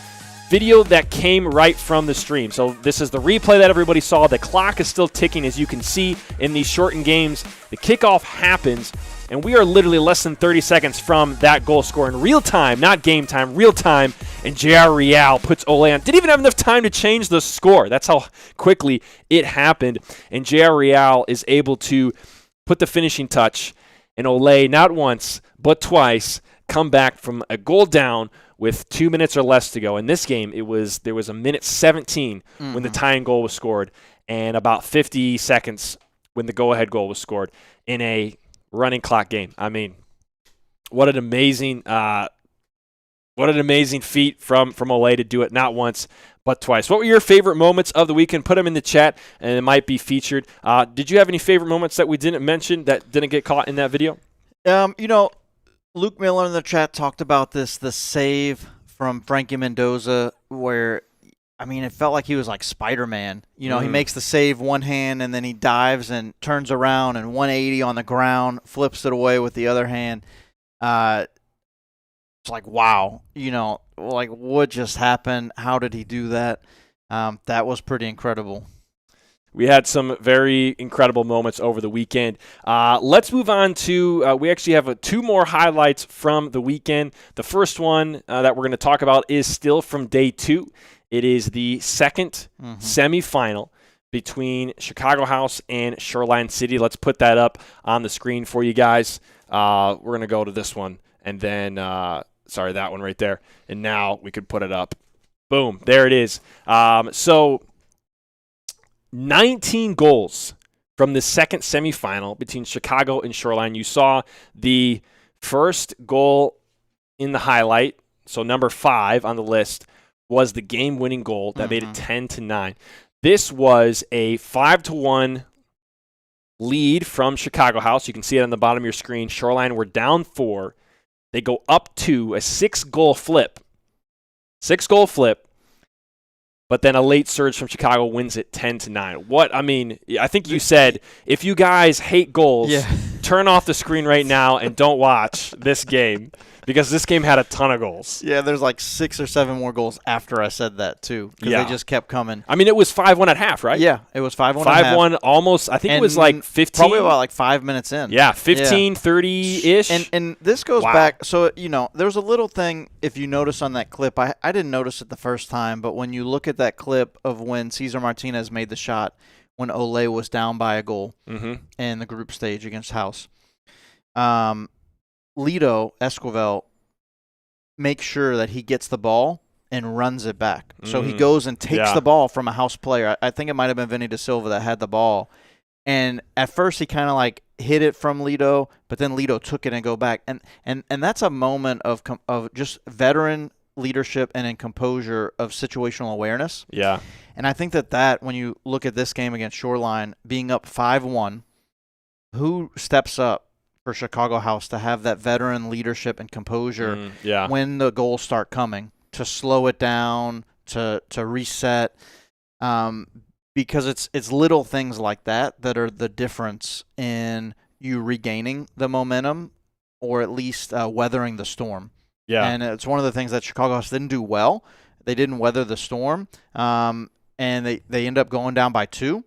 video that came right from the stream. So this is the replay that everybody saw. The clock is still ticking, as you can see in these shortened games. The kickoff happens, and we are literally less than 30 seconds from that goal score in real time, not game time, real time. And Gerard puts Ole on. Didn't even have enough time to change the score. That's how quickly it happened. And Gerard is able to put the finishing touch. And Ole, not once, but twice, come back from a goal down with 2 minutes or less to go. In this game, there was a minute 17 when the tying goal was scored, and about 50 seconds when the go-ahead goal was scored in a running clock game. I mean, what an amazing feat from Ole to do it not once but twice. What were your favorite moments of the weekend? Put them in the chat, and it might be featured. Did you have any favorite moments that we didn't mention that didn't get caught in that video?
Luke Miller in the chat talked about the save from Frankie Mendoza where, I mean, it felt like he was like Spider-Man. He makes the save one hand and then he dives and turns around and 180 on the ground, flips it away with the other hand. It's like, wow, like what just happened? How did he do that? That was pretty incredible.
We had some very incredible moments over the weekend. Let's move on to, we actually have 2 more highlights from the weekend. The first one that we're going to talk about is still from day 2. It is the second semifinal between Chicago House and Shoreline City. Let's put that up on the screen for you guys. We're going to go to this one and then, that one right there. And now we could put it up. Boom, there it is. 19 goals from the second semifinal between Chicago and Shoreline. You saw the first goal in the highlight, so number 5 on the list was the game-winning goal that made it 10-9. This was a 5-1 lead from Chicago House. You can see it on the bottom of your screen. Shoreline were down 4. They go up to a 6-goal flip. 6-goal flip. But then a late surge from Chicago wins it 10-9. I think you said, if you guys hate goals, turn off the screen right now and don't watch this game because this game had a ton of goals.
Yeah, there's like 6 or 7 more goals after I said that too because they just kept coming.
I mean, it was 5-1 at half, right?
Yeah, it was 5-1
5-1 almost. I think it was like 15.
Probably about like 5 minutes in.
Yeah, 15, 30-ish.
And this goes back. So, there's a little thing, if you notice on that clip, I didn't notice it the first time, but when you look at that clip of when Cesar Martinez made the shot, when Ole was down by a goal in the group stage against House, Lito Esquivel makes sure that he gets the ball and runs it back. So he goes and takes the ball from a House player. I think it might have been Vinny Da Silva that had the ball. And at first he kind of like hit it from Lito, but then Lito took it and go back. And that's a moment of just veteran leadership and in composure of situational awareness.
Yeah.
And I think that when you look at this game against Shoreline, being up 5-1, who steps up for Chicago House to have that veteran leadership and composure when the goals start coming, to slow it down, to reset, because it's little things like that are the difference in you regaining the momentum or at least weathering the storm.
Yeah.
And it's one of the things that Chicago House didn't do well. They didn't weather the storm, and they end up going down by 2.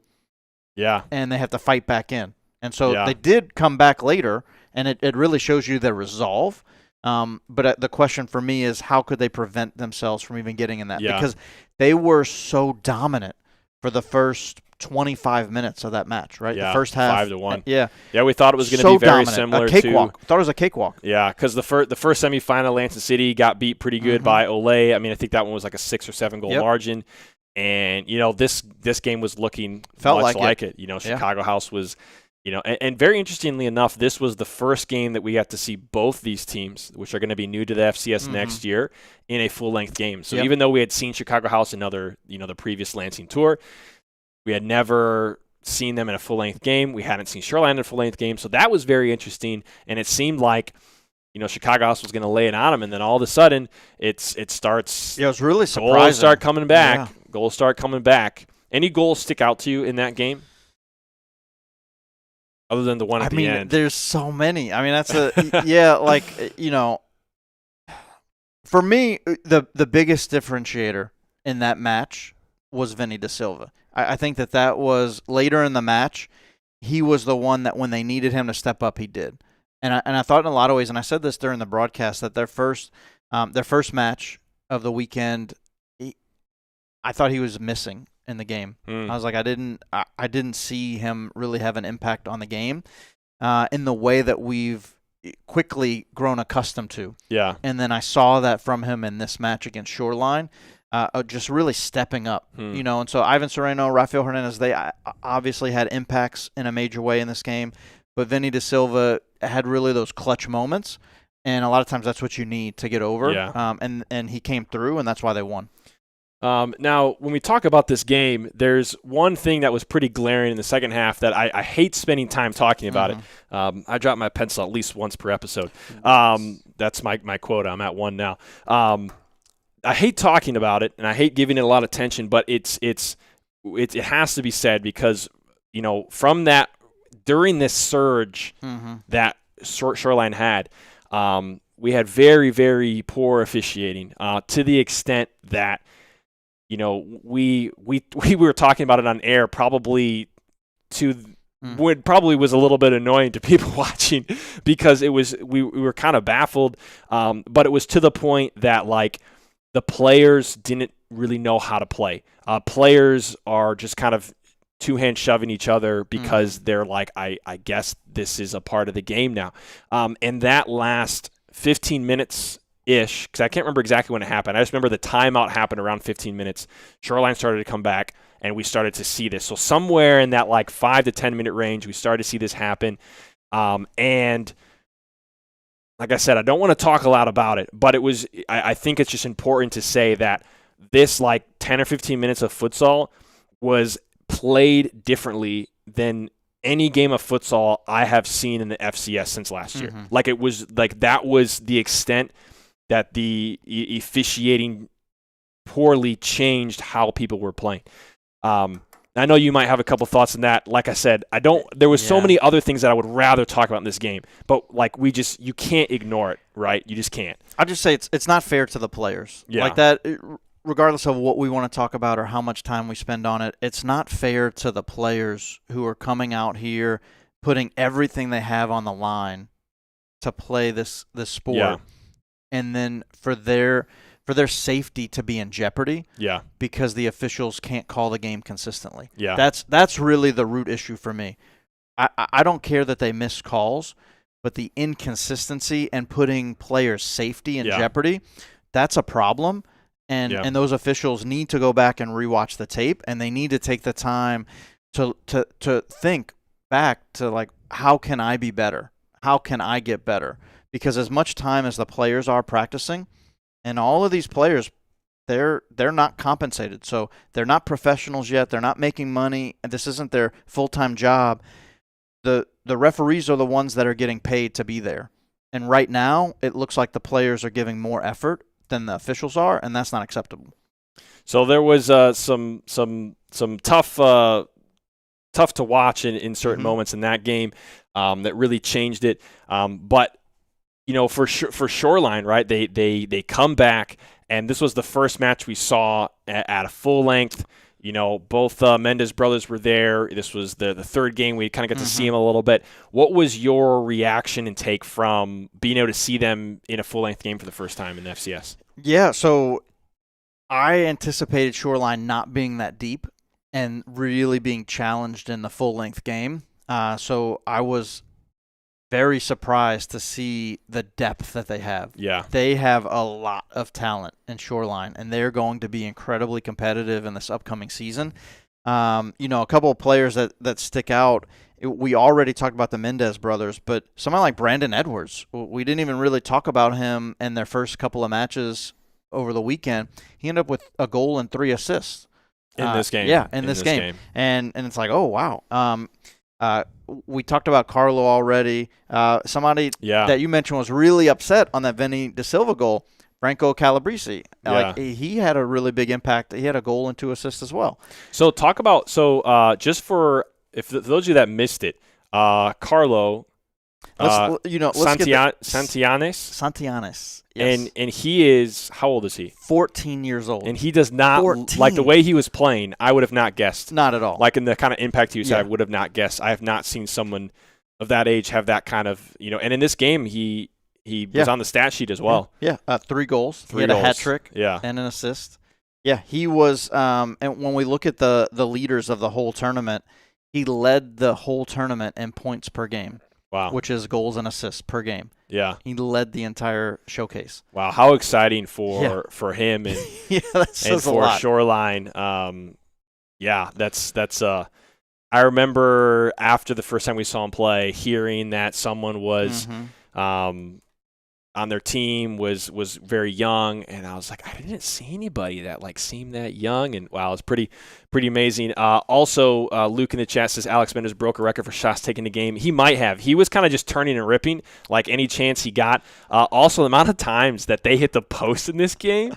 Yeah.
And they have to fight back in. And so
Yeah.
they did come back later, and it really shows you their resolve. But the question for me is, how could they prevent themselves from even getting in that?
Yeah.
Because they were so dominant for the first 25 minutes of that match, right?
Yeah,
The first half.
5-1.
Yeah.
Yeah, we thought it was going to
So
be very
dominant.
similar
A cakewalk. Thought it was a cakewalk.
Yeah, because the first semifinal, Lansing City got beat pretty good by Olay. I mean, I think that one was like a 6 or 7 goal margin. And, this game was looking much like it. Chicago House was, and very interestingly enough, this was the first game that we got to see both these teams, which are going to be new to the FCS next year, in a full-length game. So even though we had seen Chicago House in the previous Lansing tour, we had never seen them in a full-length game. We hadn't seen Shoreline in a full-length game. So that was very interesting, and it seemed like Chicago House was going to lay it on them, and then all of a sudden it starts.
Yeah, it was really surprising.
Goals start coming back.
Yeah.
Goals start coming back. Any goals stick out to you in that game? Other than the one at the end.
There's so many. I mean, that's for me, the biggest differentiator in that match was Vinny Da Silva. I think that was later in the match. He was the one that when they needed him to step up, he did. And I thought in a lot of ways, and I said this during the broadcast, that their first match of the weekend, I thought he was missing in the game. I was like, I didn't see him really have an impact on the game in the way that we've quickly grown accustomed to.
Yeah.
And then I saw that from him in this match against Shoreline, just really stepping up. And so Ivan Sereno, Rafael Hernandez, they obviously had impacts in a major way in this game, but Vinny Da Silva had really those clutch moments, and a lot of times that's what you need to get over.
Yeah.
And he came through, and that's why they won.
Now, when we talk about this game, there's one thing that was pretty glaring in the second half that I hate spending time talking about it. I drop my pencil at least once per episode. That's my quota. I'm at 1 now. I hate talking about it, and I hate giving it a lot of attention, but it has to be said because, from that, during this surge that Shoreline had, we had very, very poor officiating to the extent that, we were talking about it on air probably probably was a little bit annoying to people watching because we were kind of baffled, but it was to the point that the players didn't really know how to play. Players are just kind of two-hand shoving each other because they're like, I guess this is a part of the game now. And that last 15 minutes-ish, because I can't remember exactly when it happened. I just remember the timeout happened around 15 minutes. Shoreline started to come back, and we started to see this. So somewhere in that 5 to 10-minute range, we started to see this happen. And like I said, I don't want to talk a lot about it, but I think it's just important to say that this 10 or 15 minutes of futsal was played differently than any game of futsal I have seen in the FCS since last year. It was that was the extent that the officiating poorly changed how people were playing. I know you might have a couple thoughts on that. Like I said, there was so many other things that I would rather talk about in this game, but you can't ignore it, right? You just can't.
I'll just say it's not fair to the players.
Yeah.
Regardless of what we want to talk about or how much time we spend on it, it's not fair to the players who are coming out here, putting everything they have on the line to play this sport, and then for their safety to be in jeopardy because the officials can't call the game consistently.
Yeah.
That's really the root issue for me. I don't care that they miss calls, but the inconsistency and putting players' safety in jeopardy, that's a problem. And those officials need to go back and rewatch the tape, and they need to take the time to think back to how can I be better? How can I get better? Because as much time as the players are practicing, and all of these players, they're not compensated. So they're not professionals yet. They're not making money. And this isn't their full-time job. The referees are the ones that are getting paid to be there. And right now, it looks like the players are giving more effort than the officials are, and that's not acceptable.
So there was some tough to watch in certain moments in that game that really changed it. But for Shoreline, right? They come back, and this was the first match we saw at a full length. Both Mendez brothers were there. This was the third game. We kind of got to see them a little bit. What was your reaction and take from being able to see them in a full-length game for the first time in the FCS?
Yeah, so I anticipated Shoreline not being that deep and really being challenged in the full-length game. So I was very surprised to see the depth that they have.
Yeah.
They have a lot of talent in Shoreline, and they're going to be incredibly competitive in this upcoming season. A couple of players that stick out. We already talked about the Mendez brothers, but somebody like Brandon Edwards, we didn't even really talk about him in their first couple of matches over the weekend. He ended up with a goal and 3 assists.
In this game.
Yeah, in this game. And it's like, oh, wow. We talked about Carlo already. Somebody that you mentioned was really upset on that Vinny Da Silva goal, Franco Calabrese.
Yeah.
He had a really big impact. He had a goal and 2 assists as well.
So talk about just for those of you that missed it, Carlo.
Let's
Santillanes.
Yes.
And he is, how old is he?
14 years old.
And he does not,
14.
like the way he was playing, I would have not guessed.
Not at all.
Like in the kind of impact he said, I would have not guessed. I have not seen someone of that age have that kind of, and in this game, he was on the stat sheet as well.
Yeah, 3 goals. He had a hat trick and an assist. Yeah, he was, and when we look at the leaders of the whole tournament, he led the whole tournament in points per game.
Wow.
Which is goals and assists per game.
Yeah.
He led the entire showcase.
Wow, how exciting for him and
that
for Shoreline. That's I remember after the first time we saw him play, hearing that someone was on their team was very young, and I was like, I didn't see anybody that seemed that young, and wow, it's pretty amazing. Also, Luke in the chat says Alex Mendez broke a record for shots taken in the game. He might have. He was kind of just turning and ripping like any chance he got. Also, the amount of times that they hit the post in this game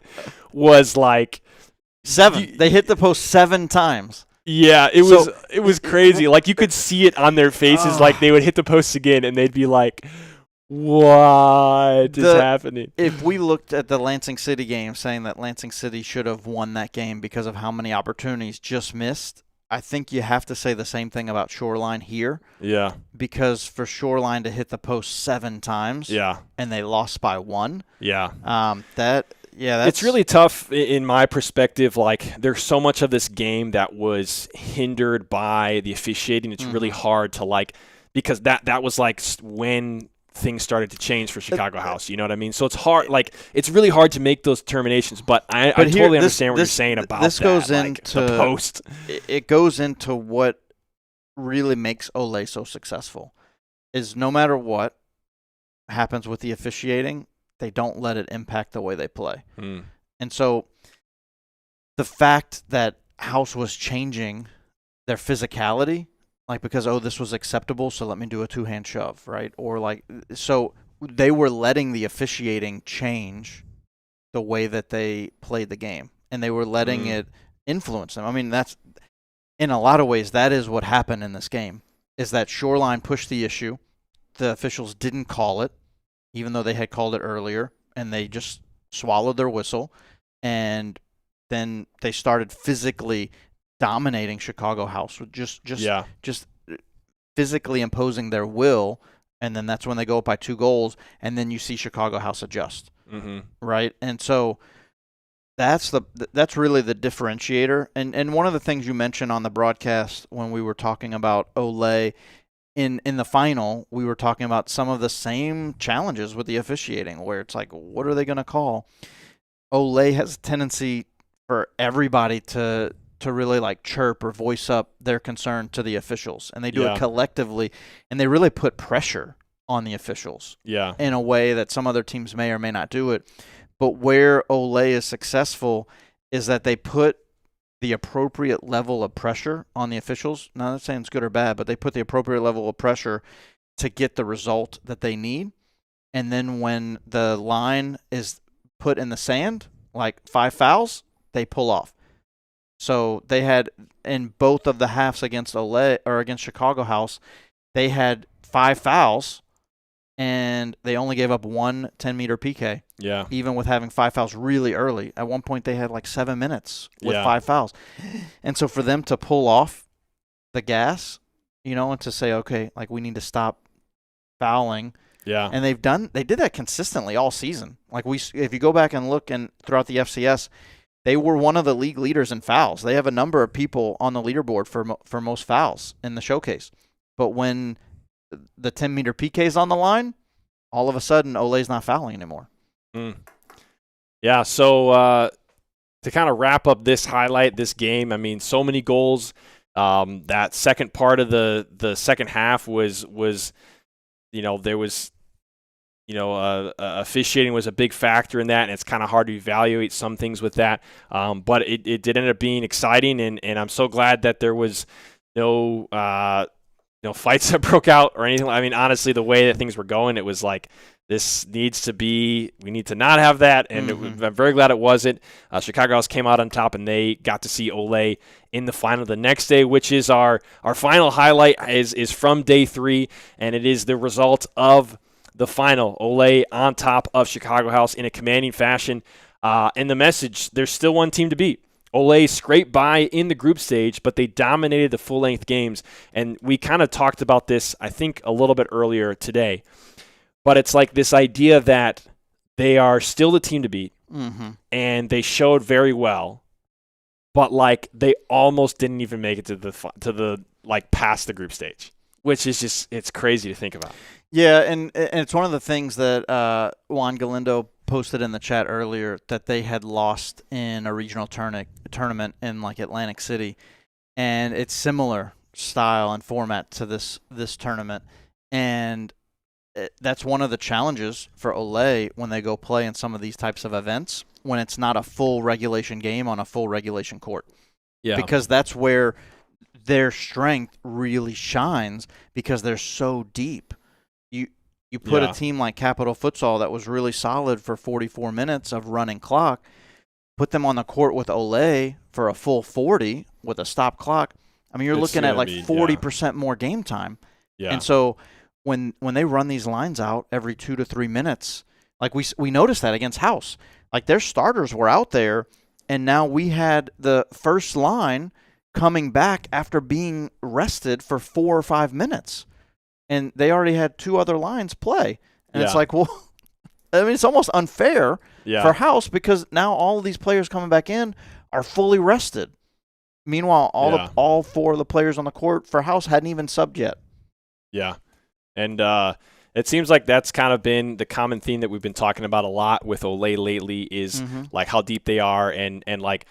was like
7. They hit the post 7 times.
Yeah, it was crazy. Like you could see it on their faces, like they would hit the post again, and they'd be like, what is happening?
If we looked at the Lansing City game saying that Lansing City should have won that game because of how many opportunities just missed, I think you have to say the same thing about Shoreline here.
Yeah.
Because for Shoreline to hit the post 7 times and they lost by 1.
Yeah.
It's
really tough in my perspective. Like there's so much of this game that was hindered by the officiating. It's really hard to because that was when things started to change for Chicago House. You know what I mean? So it's hard. It's really hard to make those determinations. But I totally understand what you're saying about
this. Goes
into the post.
It goes into what really makes Ole so successful. Is no matter what happens with the officiating, they don't let it impact the way they play. And so the fact that House was changing their physicality. Because, this was acceptable, so let me do a 2-hand shove, right? Or so they were letting the officiating change the way that they played the game, and they were letting it influence them. I mean, that's, in a lot of ways, that is what happened in this game, is that Shoreline pushed the issue. The officials didn't call it, even though they had called it earlier, and they just swallowed their whistle, and then they started physically dominating Chicago House with just physically imposing their will, and then that's when they go up by 2 goals, and then you see Chicago House adjust, right? And so that's really the differentiator. And one of the things you mentioned on the broadcast when we were talking about Ole in the final, we were talking about some of the same challenges with the officiating, where it's like, what are they going to call? Ole has a tendency for everybody to really chirp or voice up their concern to the officials, and they do it collectively, and they really put pressure on the officials in a way that some other teams may or may not do it. But where Ole is successful is that they put the appropriate level of pressure on the officials. Not that saying it's good or bad, but they put the appropriate level of pressure to get the result that they need. And then when the line is put in the sand, 5 fouls, they pull off. So they had, in both of the halves against against Chicago House, they had 5 fouls, and they only gave up one 10-meter PK.
Yeah.
Even with having 5 fouls really early. At one point, they had like 7 minutes with
Yeah.
5 fouls. And so for them to pull off the gas, and to say, okay, like we need to stop fouling.
Yeah.
And they did that consistently all season. Like if you go back and look and throughout the FCS, they were one of the league leaders in fouls. They have a number of people on the leaderboard for most fouls in the showcase. But when the 10-meter PK is on the line, all of a sudden Ole's not fouling anymore.
Yeah, so to kind of wrap up this game, I mean, so many goals. That second part of the second half was there was officiating was a big factor in that, and it's kind of hard to evaluate some things with that. But it did end up being exciting, and I'm so glad that there was no fights that broke out or anything. I mean, honestly, the way that things were going, it was like, we need to not have that, and I'm very glad it wasn't. Chicago House came out on top, and they got to see Ole in the final the next day, which is our final highlight is from day 3, and it is the result of the final. Ole on top of Chicago House in a commanding fashion, and the message, there's still one team to beat. Ole scraped by in the group stage, but they dominated the full-length games, and we kind of talked about this, I think, a little bit earlier today. But it's like this idea that they are still the team to beat, and they showed very well, but like they almost didn't even make it to the past the group stage, which is just, it's crazy to think about.
Yeah, and it's one of the things that Juan Galindo posted in the chat earlier, that they had lost in a regional tournament in like Atlantic City, and it's similar style and format to this tournament, and that's one of the challenges for Ole when they go play in some of these types of events, when it's not a full regulation game on a full regulation court.
Yeah.
Because that's where their strength really shines, because they're so deep. You put a team like Capital Futsal that was really solid for 44 minutes of running clock, put them on the court with Ole for a full 40 with a stop clock. I mean, you're looking at like 40% more game time.
Yeah.
And so when they run these lines out every 2 to 3 minutes, like we noticed that against House. Like their starters were out there, and now we had the first line coming back after being rested for 4 or 5 minutes. And they already had 2 other lines play. And it's like, well, I mean, it's almost unfair for House, because now all of these players coming back in are fully rested. Meanwhile, all 4 of the players on the court for House hadn't even subbed yet.
Yeah. And it seems like that's kind of been the common theme that we've been talking about a lot with Ole lately, is like how deep they are, and like,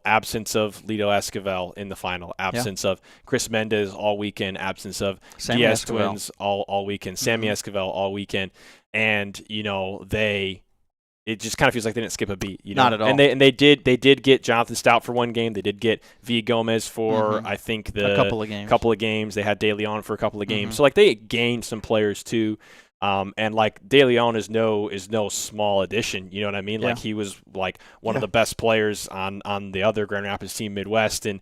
absence of Lido Esquivel in the final, absence of Chris Mendez all weekend, absence of Diaz Twins all weekend, Sammy Esquivel all weekend, and it just kind of feels like they didn't skip a beat.
Not at all.
And they did get Jonathan Stout for one game. They did get V Gomez for I think a couple of games. They had De Leon for a couple of games. So like they gained some players too. And like De Leon is no small addition. You know what I mean? Yeah. Like he was like one of the best players on the other Grand Rapids team Midwest in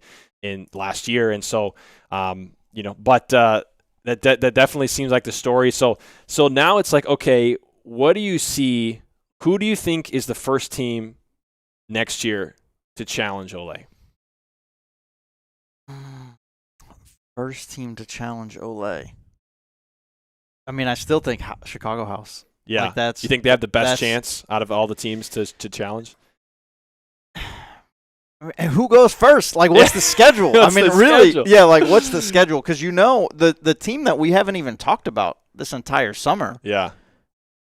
last year. And so but that definitely seems like the story. So now it's like, okay, what do you see? Who do you think is the first team next year to challenge Ole?
First team to challenge Ole. I mean, I still think Chicago House.
Yeah.
Like
you think they have the best chance out of all the teams to challenge?
And who goes first? Like, what's the schedule? I mean, really, like, what's the schedule? Because the team that we haven't even talked about this entire summer.
Yeah.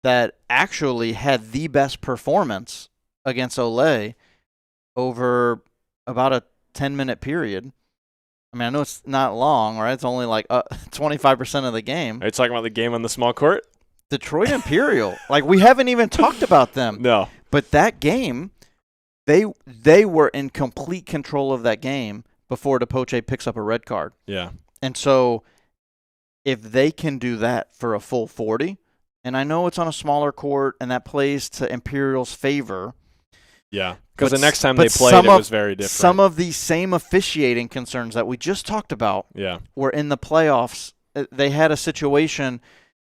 That actually had the best performance against Ole over about a 10-minute period. I mean, I know it's not long, right? It's only like 25% of the game.
Are you talking about the game on the small court?
Detroit Imperial. Like, we haven't even talked about them.
No.
But that game, they were in complete control of that game before DePoche picks up a red card.
Yeah.
And so if they can do that for a full 40, and I know it's on a smaller court, and that plays to Imperial's favor.
Yeah, because the next time they played, it was very different.
Some of these same officiating concerns that we just talked about were in the playoffs. They had a situation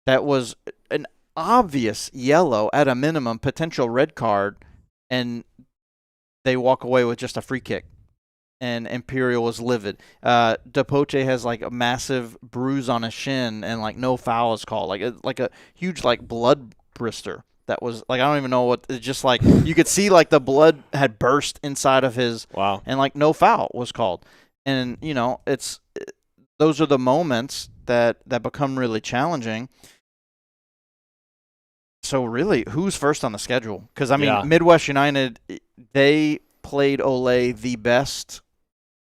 that was an obvious yellow at a minimum, potential red card, and they walk away with just a free kick. And Imperial was livid. Depoche has like a massive bruise on his shin, and like no foul is called. Like a huge like blood blister that was like I don't even know what. It's just like you could see like the blood had burst inside of his.
Wow.
And like no foul was called, and those are the moments that become really challenging. So really, who's first on the schedule? Because I mean, Midwest United, they played Ole the best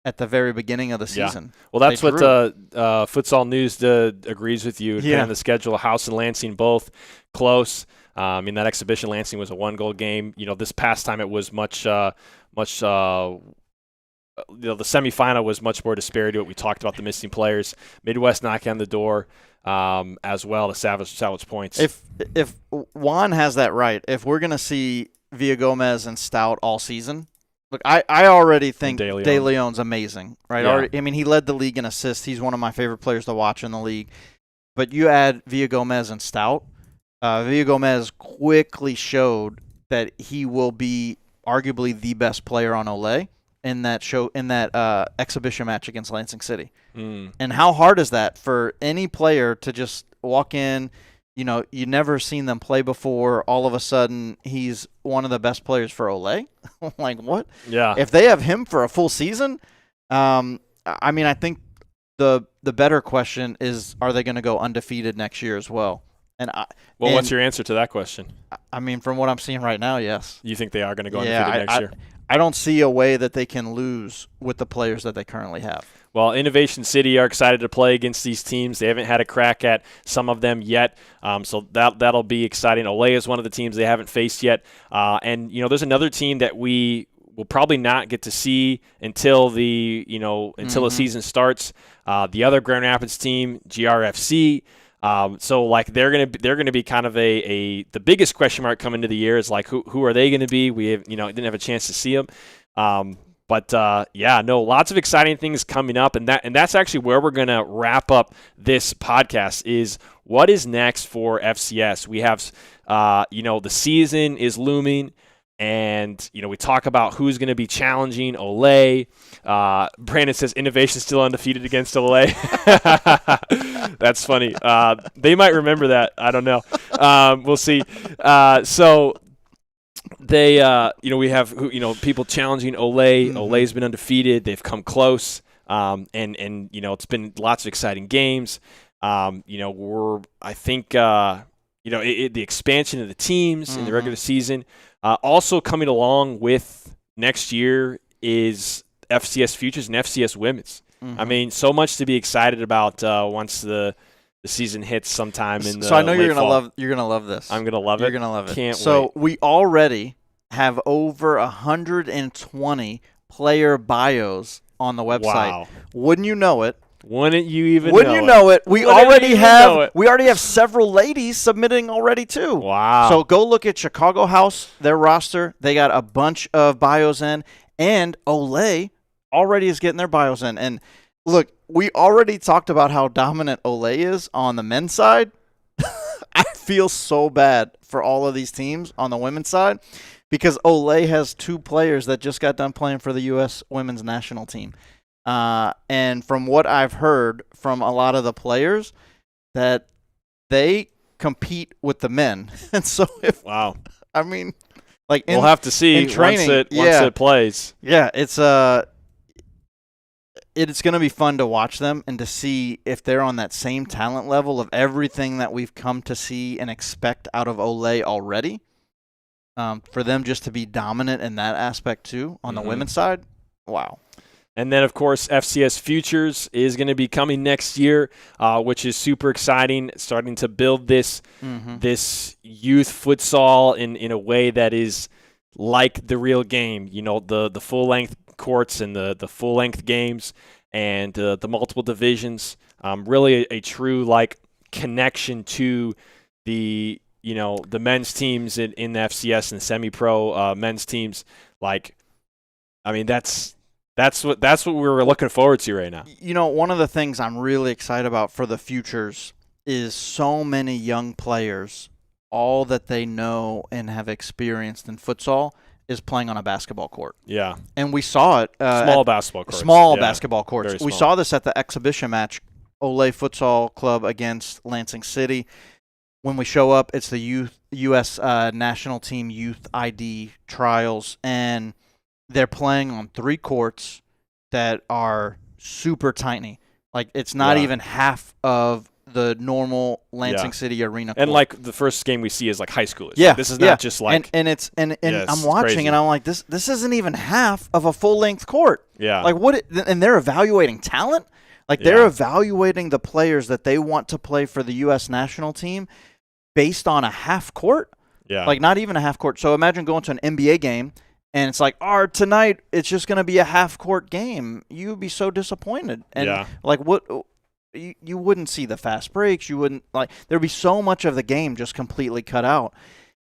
at the very beginning of the season.
Well, that's what Futsal News agrees with you. And the schedule, House and Lansing both close. In that exhibition, Lansing was a 1-goal game. This past time it was much the semifinal was much more disparity. What we talked about, the missing players. Midwest knocking on the door as well to salvage points.
If Juan has that right, if we're going to see Villa Gomez and Stout all season, look, I already think De Leon's amazing, right?
Yeah.
He led the league in assists. He's one of my favorite players to watch in the league. But you add Villa Gomez and Stout, Villa Gomez quickly showed that he will be arguably the best player on Ole in that exhibition match against Lansing City. And how hard is that for any player to just walk in? You never seen them play before. All of a sudden, he's one of the best players for Ole. Like, what?
Yeah.
If they have him for a full season, I think the better question is, are they going to go undefeated next year as well?
What's your answer to that question?
I mean, from what I'm seeing right now, yes.
You think they are going to go undefeated next year?
I don't see a way that they can lose with the players that they currently have.
Well, Innovation City are excited to play against these teams. They haven't had a crack at some of them yet, so that'll be exciting. Ole is one of the teams they haven't faced yet. And there's another team that we will probably not get to see until the season starts. The other Grand Rapids team, GRFC. So like they're gonna be kind of the biggest question mark coming into the year is like who are they going to be? We have didn't have a chance to see them. Lots of exciting things coming up, and that's actually where we're going to wrap up this podcast is what is next for FCS. We have, the season is looming, and, we talk about who's going to be challenging Ole. Brandon says Innovation still undefeated against Ole. That's funny. They might remember that. I don't know. We'll see. They, we have, people challenging Ole. Mm-hmm. Ole's been undefeated. They've come close. It's been lots of exciting games. The expansion of the teams in the regular season. Also coming along with next year is FCS Futures and FCS Women's. Mm-hmm. I mean, so much to be excited about once the season hits sometime in the
So I know
late
you're
fall.
gonna love this.
I'm gonna love it.
You're gonna love it.
Can't wait.
So we already have over 120 player bios on the website.
Wow.
Wouldn't you know it?
Wouldn't you even
Wouldn't
know
you know it? We
Wouldn't
already
you
have
know it?
we already have several ladies submitting already too.
Wow.
So go look at Chicago House, their roster. They got a bunch of bios in, and Ole already is getting their bios in. And look, we already talked about how dominant Ole is on the men's side. I feel so bad for all of these teams on the women's side because Ole has two players that just got done playing for the U.S. women's national team. And from what I've heard from a lot of the players, that they compete with the men. And so
wow.
I mean,
we'll have to see
in training,
once it plays.
Yeah, it's going to be fun to watch them and to see if they're on that same talent level of everything that we've come to see and expect out of Ole already. For them just to be dominant in that aspect too on the women's side, wow.
And then, of course, FCS Futures is going to be coming next year, which is super exciting, starting to build this youth futsal in a way that is like the real game, the full-length courts and the full-length games and the multiple divisions, really a true connection to the men's teams in the FCS and the semi-pro men's teams. That's what we're looking forward to right now.
One of the things I'm really excited about for the futures is so many young players all that they know and have experienced in futsal is playing on a basketball court.
Yeah.
And we saw it.
Small basketball courts.
Small
Yeah.
basketball courts.
Very
We
small.
saw this at the exhibition match, Ole Futsal Club against Lansing City. When we show up, it's the U.S. national team youth ID trials, and they're playing on 3 courts that are super tiny. Like, it's not even half of the normal Lansing City arena court.
And like the first game we see is like high schoolers.
Yeah,
Like, this is not just like
and it's
Yeah,
I'm
it's
watching
crazy.
and I'm like, this isn't even half of a full length court.
Yeah.
Like and they're evaluating talent. Like they're
Yeah.
evaluating the players that they want to play for the U.S. national team based on a half court.
Yeah.
Like not even a half court. So imagine going to an NBA game and it's like, tonight it's just going to be a half court game. You would be so disappointed. And
Yeah.
like what. You wouldn't see the fast breaks. You wouldn't there'd be so much of the game just completely cut out.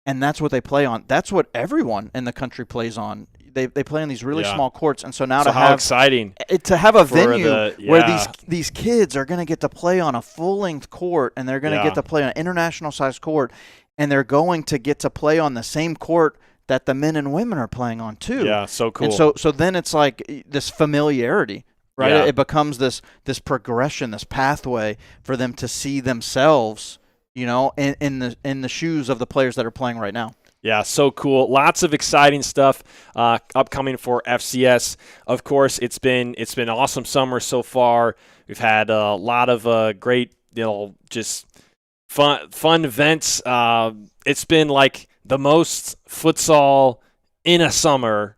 And that's what they play on. That's what everyone in the country plays on. They play on these really small courts. And so now
so how exciting
to have a
for
venue where
yeah.
these kids are going to get to play on a full-length court and they're going to get to play on an international-sized court and they're going to get to play on the same court that the men and women are playing on too.
Yeah, so cool.
And so then it's like this familiarity. Right,
Yeah.
it becomes this progression, this pathway for them to see themselves, in the shoes of the players that are playing right now.
Yeah, so cool. Lots of exciting stuff upcoming for FCS. Of course, it's been an awesome summer so far. We've had a lot of great, just fun events. It's been like the most futsal in a summer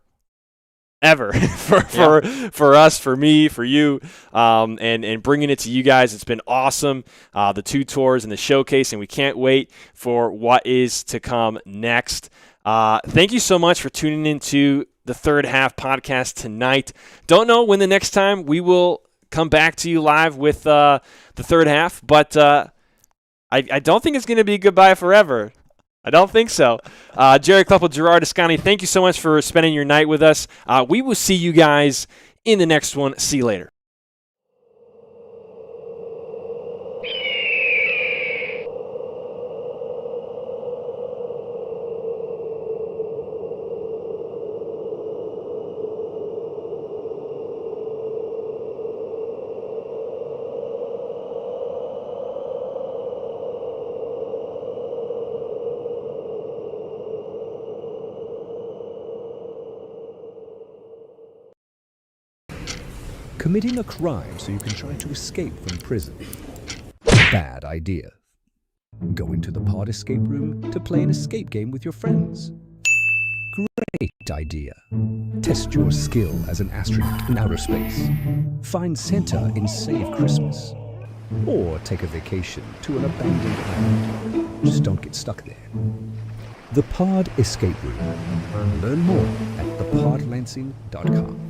ever for us, for me, for you, and bringing it to you guys. It's been awesome, the 2 tours and the showcase, and we can't wait for what is to come next. Thank you so much for tuning into the Third Half podcast tonight. Don't know when the next time we will come back to you live with the Third Half, but I don't think it's going to be goodbye forever. I don't think so. Gerard, Gerard, Ascani, thank you so much for spending your night with us. We will see you guys in the next one. See you later.
Committing a crime so you can try to escape from prison. Bad idea. Going to the pod escape room to play an escape game with your friends. Great idea. Test your skill as an astronaut in outer space. Find Santa in Save Christmas. Or take a vacation to an abandoned island. Just don't get stuck there. The Pod Escape Room. Learn more at thepodlansing.com.